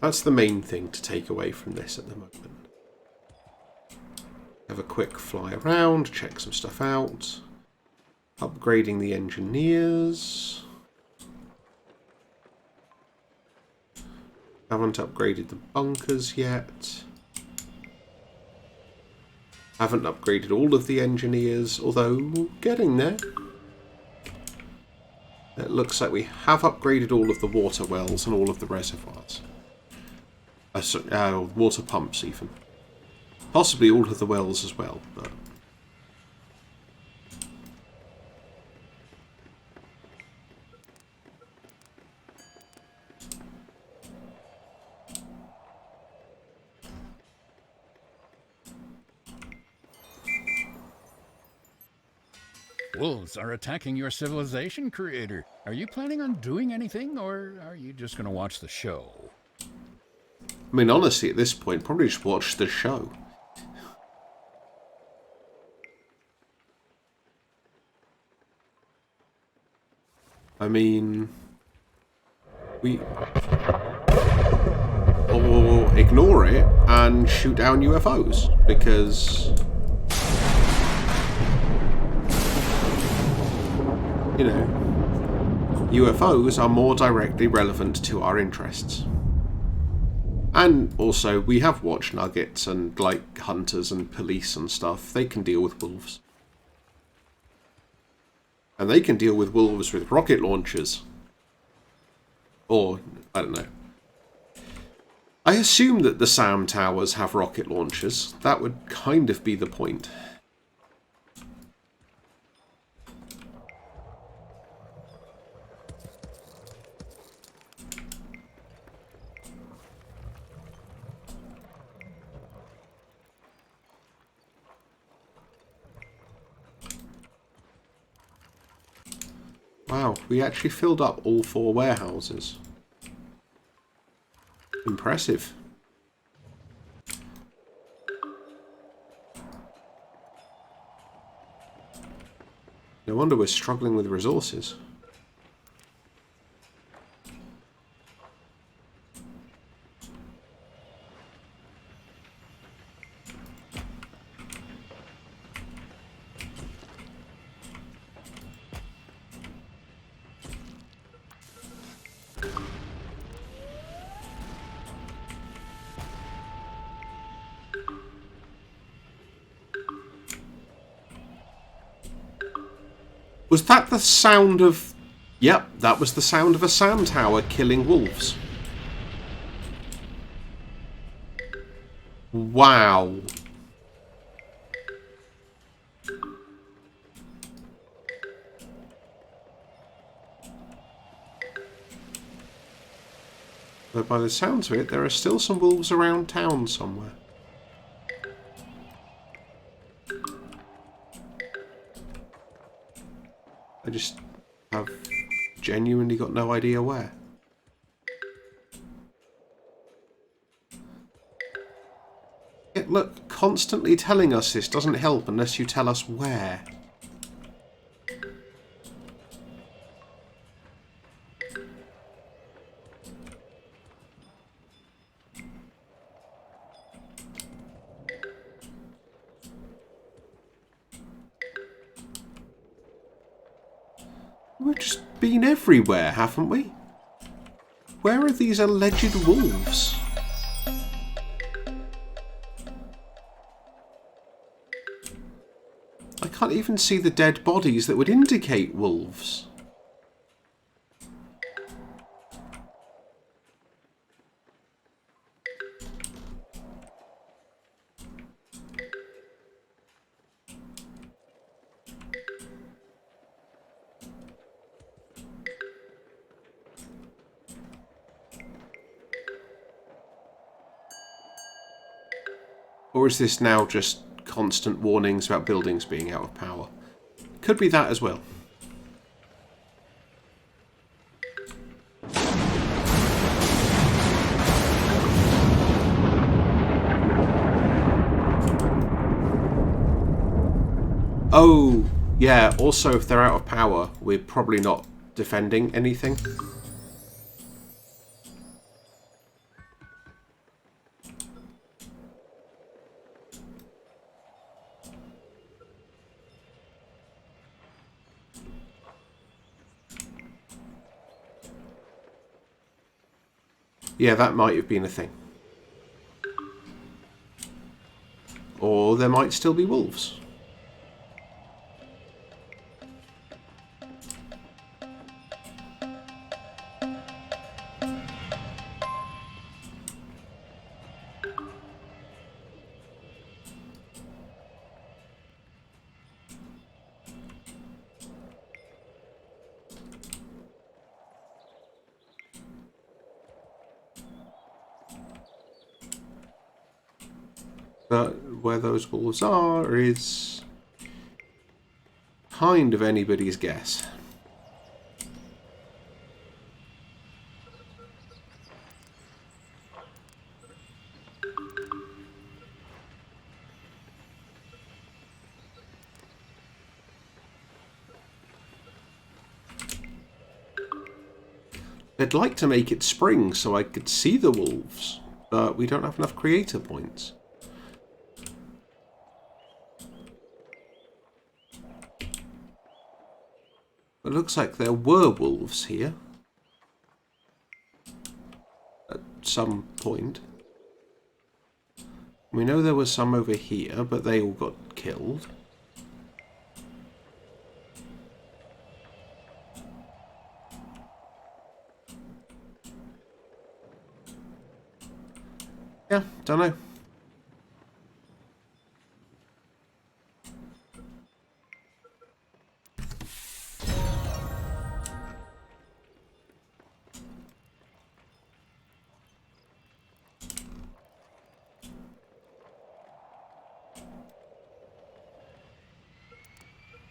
Speaker 1: That's the main thing to take away from this at the moment. Have a quick fly around, check some stuff out. Upgrading the engineers. Haven't upgraded the bunkers yet. Haven't upgraded all of the engineers, although getting there. It looks like we have upgraded all of the water wells and all of the reservoirs. Water pumps even. Possibly all of the wells as well, but...
Speaker 2: Wolves are attacking your civilization, creator. Are you planning on doing anything, or are you just going to watch the show?
Speaker 1: I mean, honestly, at this point, probably just watch the show. I mean... Or ignore it and shoot down UFOs, because... You know, UFOs are more directly relevant to our interests. And also, we have watch nuggets and, like, hunters and police and stuff. They can deal with wolves. And they can deal with wolves with rocket launchers. Or, I don't know. I assume that the SAM towers have rocket launchers. That would kind of be the point. Wow, we actually filled up all 4 warehouses. Impressive. No wonder we're struggling with resources. Was that the sound of... Yep, that was the sound of a SAM tower killing wolves. Wow. But by the sounds of it, there are still some wolves around town somewhere. I just have genuinely got no idea where. Yet look, constantly telling us this doesn't help unless you tell us where. We've just been everywhere, haven't we? Where are these alleged wolves? I can't even see the dead bodies that would indicate wolves. Or is this now just constant warnings about buildings being out of power? Could be that as well. Oh, yeah, also if they're out of power, we're probably not defending anything. Yeah, that might have been a thing. Or there might still be wolves. But where those wolves are is kind of anybody's guess. I'd like to make it spring so I could see the wolves, but we don't have enough creator points. It looks like there were wolves here at some point. We know there was some over here, but they all got killed. Yeah, don't know.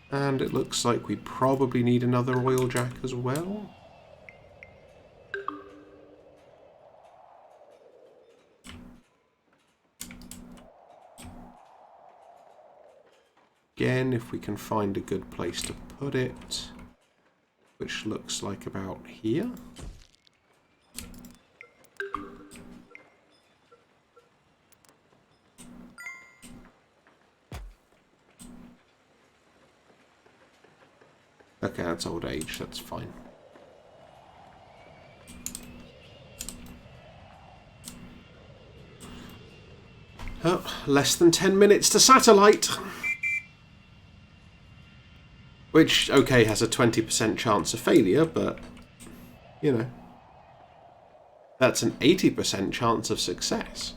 Speaker 1: And it looks like we probably need another oil jack as well. Again, if we can find a good place to put it, which looks like about here. Okay, that's old age, that's fine. Oh, less than 10 minutes to satellite! Which, okay, has a 20% chance of failure, but, you know, that's an 80% chance of success.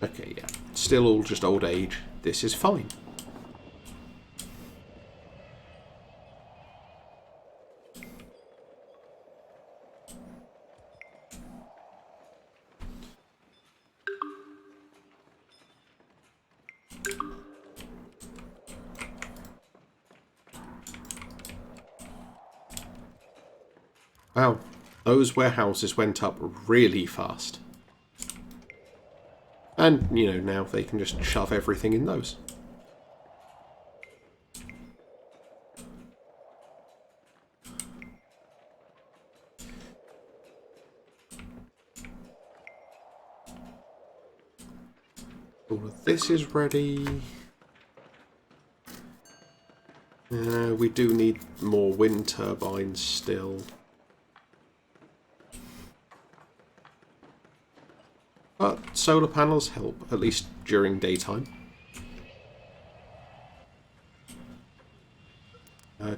Speaker 1: Okay, yeah. Still all just old age. This is fine. Wow, those warehouses went up really fast. And, you know, now they can just shove everything in those. All of this is ready. We do need more wind turbines still. But solar panels help, at least during daytime.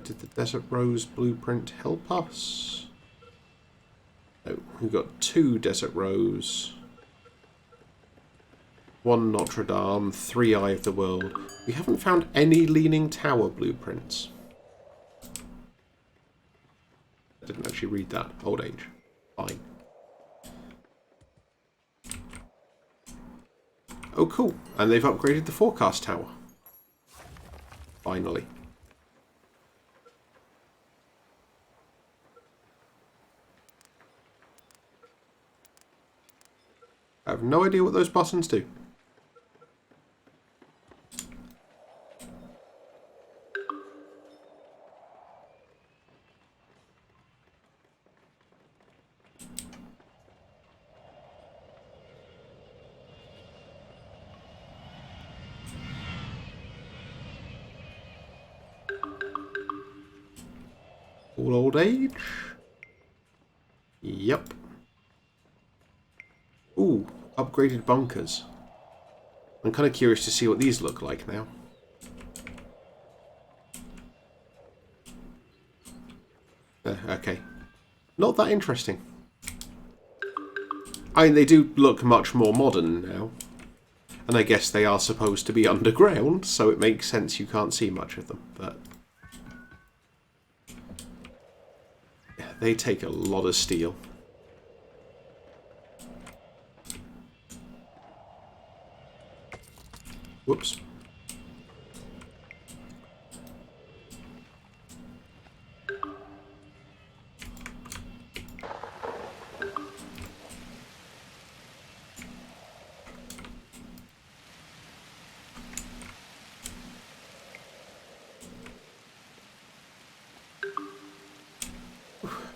Speaker 1: Did the Desert Rose blueprint help us? No, we've got 2 Desert Rose, 1 Notre Dame, 3 Eye of the World. We haven't found any Leaning Tower blueprints. I didn't actually read that. Old age. Fine. Oh, cool. And they've upgraded the forecast tower. Finally. I have no idea what those buttons do. All old age? Yep. Ooh, upgraded bunkers. I'm kind of curious to see what these look like now. Okay. Not that interesting. I mean, they do look much more modern now. And I guess they are supposed to be underground, so it makes sense you can't see much of them, but... yeah, they take a lot of steel. Whoops.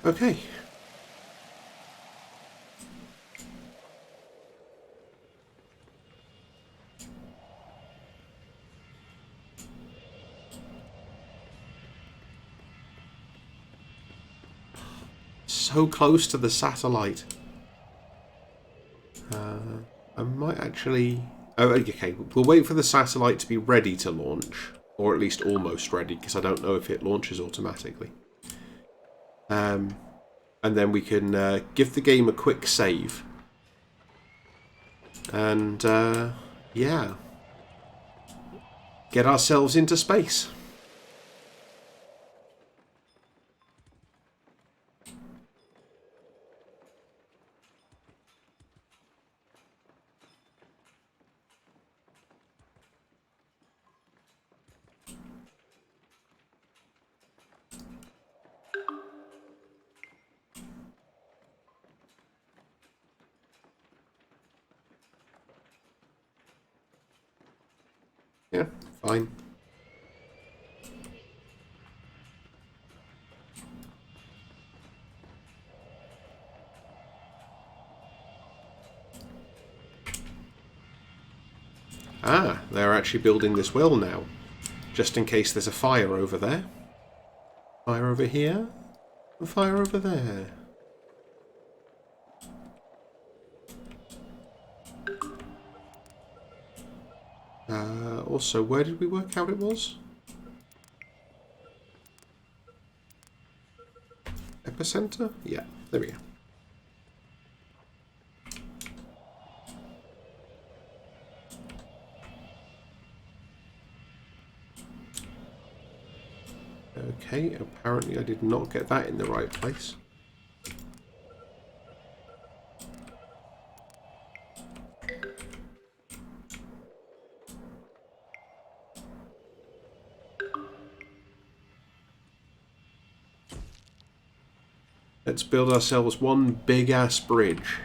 Speaker 1: Okay. So close to the satellite. I might actually... oh, okay. We'll wait for the satellite to be ready to launch. Or at least almost ready, because I don't know if it launches automatically. And then we can give the game a quick save. And, yeah. Get ourselves into space. Yeah, fine. Ah, they're actually building this well now. Just in case there's a fire over there. Fire over here. A fire over there. Also, where did we work out it was? Epicenter? Yeah, there we go. Okay, apparently I did not get that in the right place. Let's build ourselves one big-ass bridge.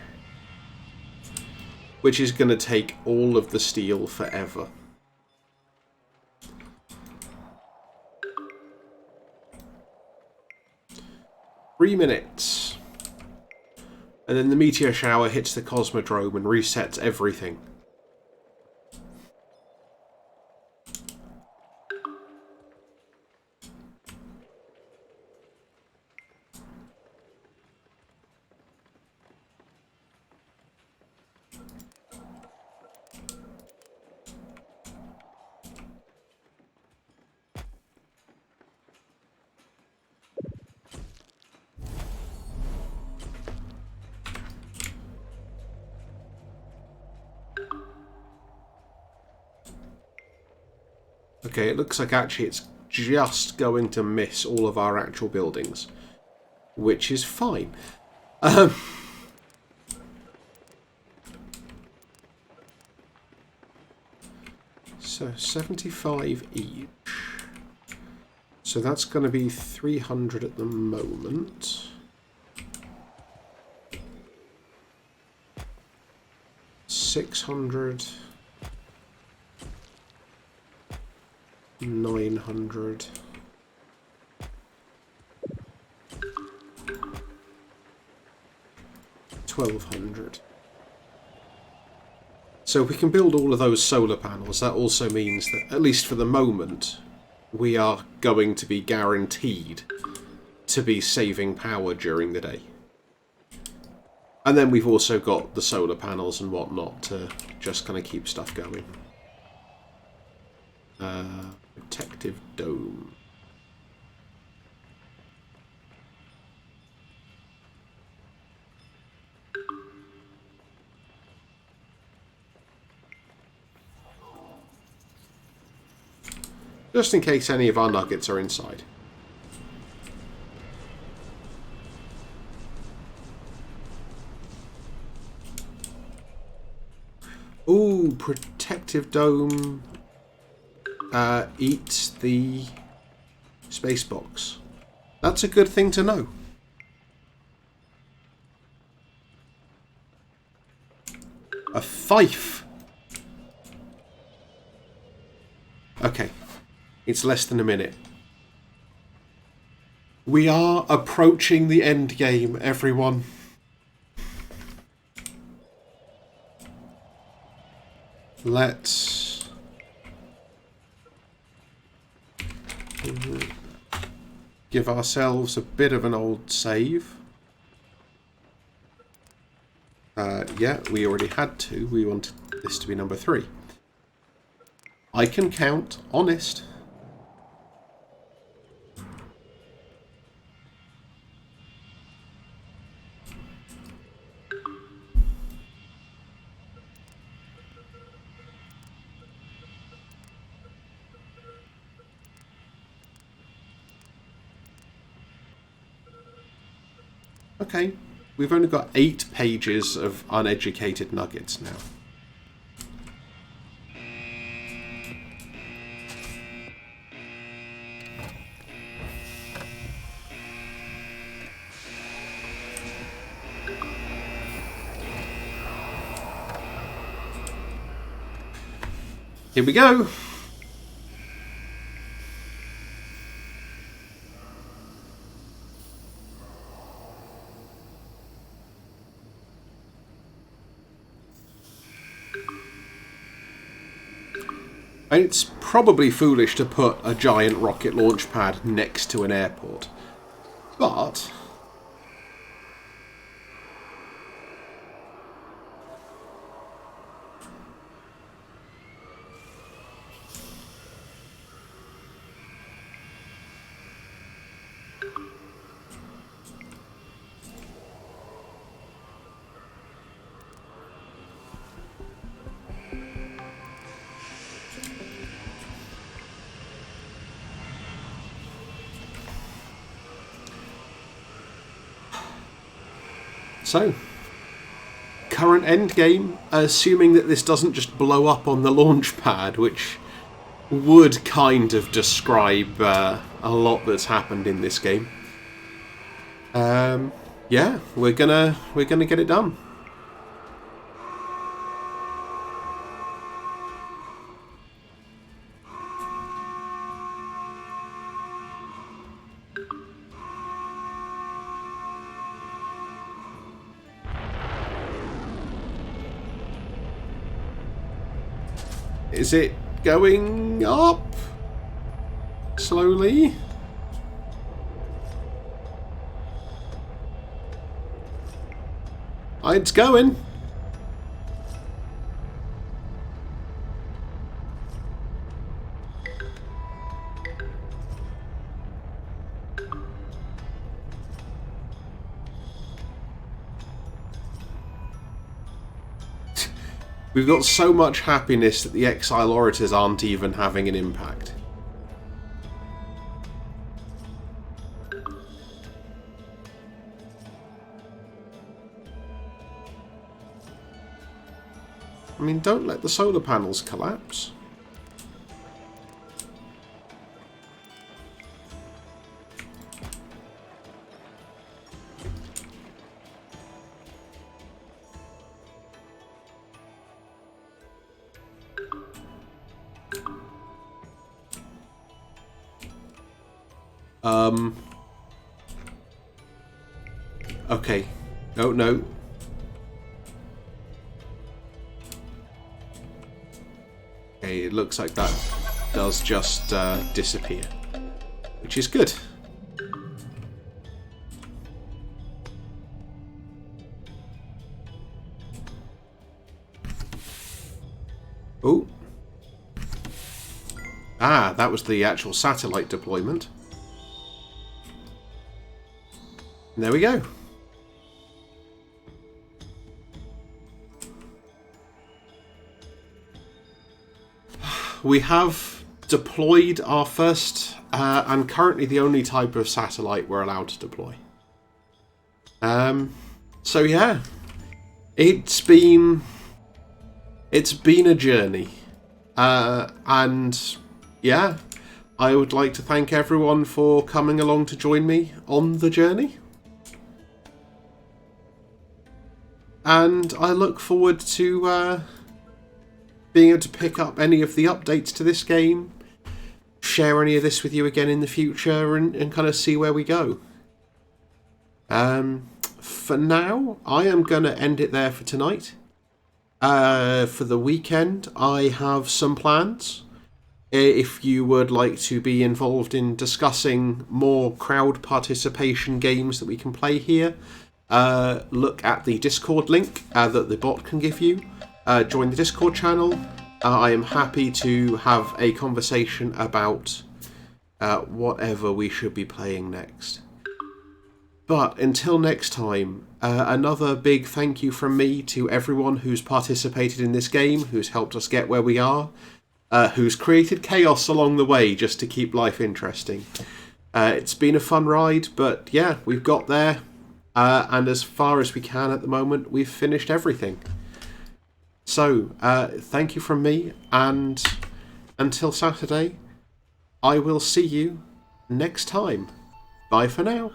Speaker 1: Which is going to take all of the steel forever. Three minutes. And then the meteor shower hits the Cosmodrome and resets everything. Okay, it looks like actually it's just going to miss all of our actual buildings, which is fine. So 75 each. So that's going to be 300 at the moment. 600. 900. 1200. So if we can build all of those solar panels, that also means that, at least for the moment, we are going to be guaranteed to be saving power during the day. And then we've also got the solar panels and whatnot to just kind of keep stuff going. Protective dome. Just in case any of our nuggets are inside. Ooh, protective dome eats the space box. That's a good thing to know. A fife. Okay. It's less than a minute. We are approaching the end game, everyone. Let's give ourselves a bit of an old save. Yeah, we already had 2. We wanted this to be number 3. I can count, honest. Okay, we've only got 8 pages of uneducated nuggets now. Here we go. It's probably foolish to put a giant rocket launch pad next to an airport, but so, current end game, assuming that this doesn't just blow up on the launch pad, which would kind of describe a lot that's happened in this game. Yeah, we're gonna get it done. Is it going up? Slowly? It's going. We've got so much happiness that the Exile Orators aren't even having an impact. I mean, don't let the solar panels collapse. Okay. No. Okay, it looks like that does just disappear, which is good. Oh. Ah, that was the actual satellite deployment. And there we go. We have deployed our first and currently the only type of satellite we're allowed to deploy. So yeah, it's been a journey, and yeah, I would like to thank everyone for coming along to join me on the journey, and I look forward to being able to pick up any of the updates to this game, share any of this with you again in the future, and kind of see where we go. For now, I am going to end it there for tonight. For the weekend, I have some plans. If you would like to be involved in discussing more crowd participation games that we can play here, look at the Discord link that the bot can give you. Join the Discord channel. I am happy to have a conversation about whatever we should be playing next. But until next time, another big thank you from me to everyone who's participated in this game, who's helped us get where we are, who's created chaos along the way just to keep life interesting. It's been a fun ride, but yeah, we've got there, and as far as we can at the moment, we've finished everything. So, thank you from me, and until Saturday, I will see you next time. Bye for now.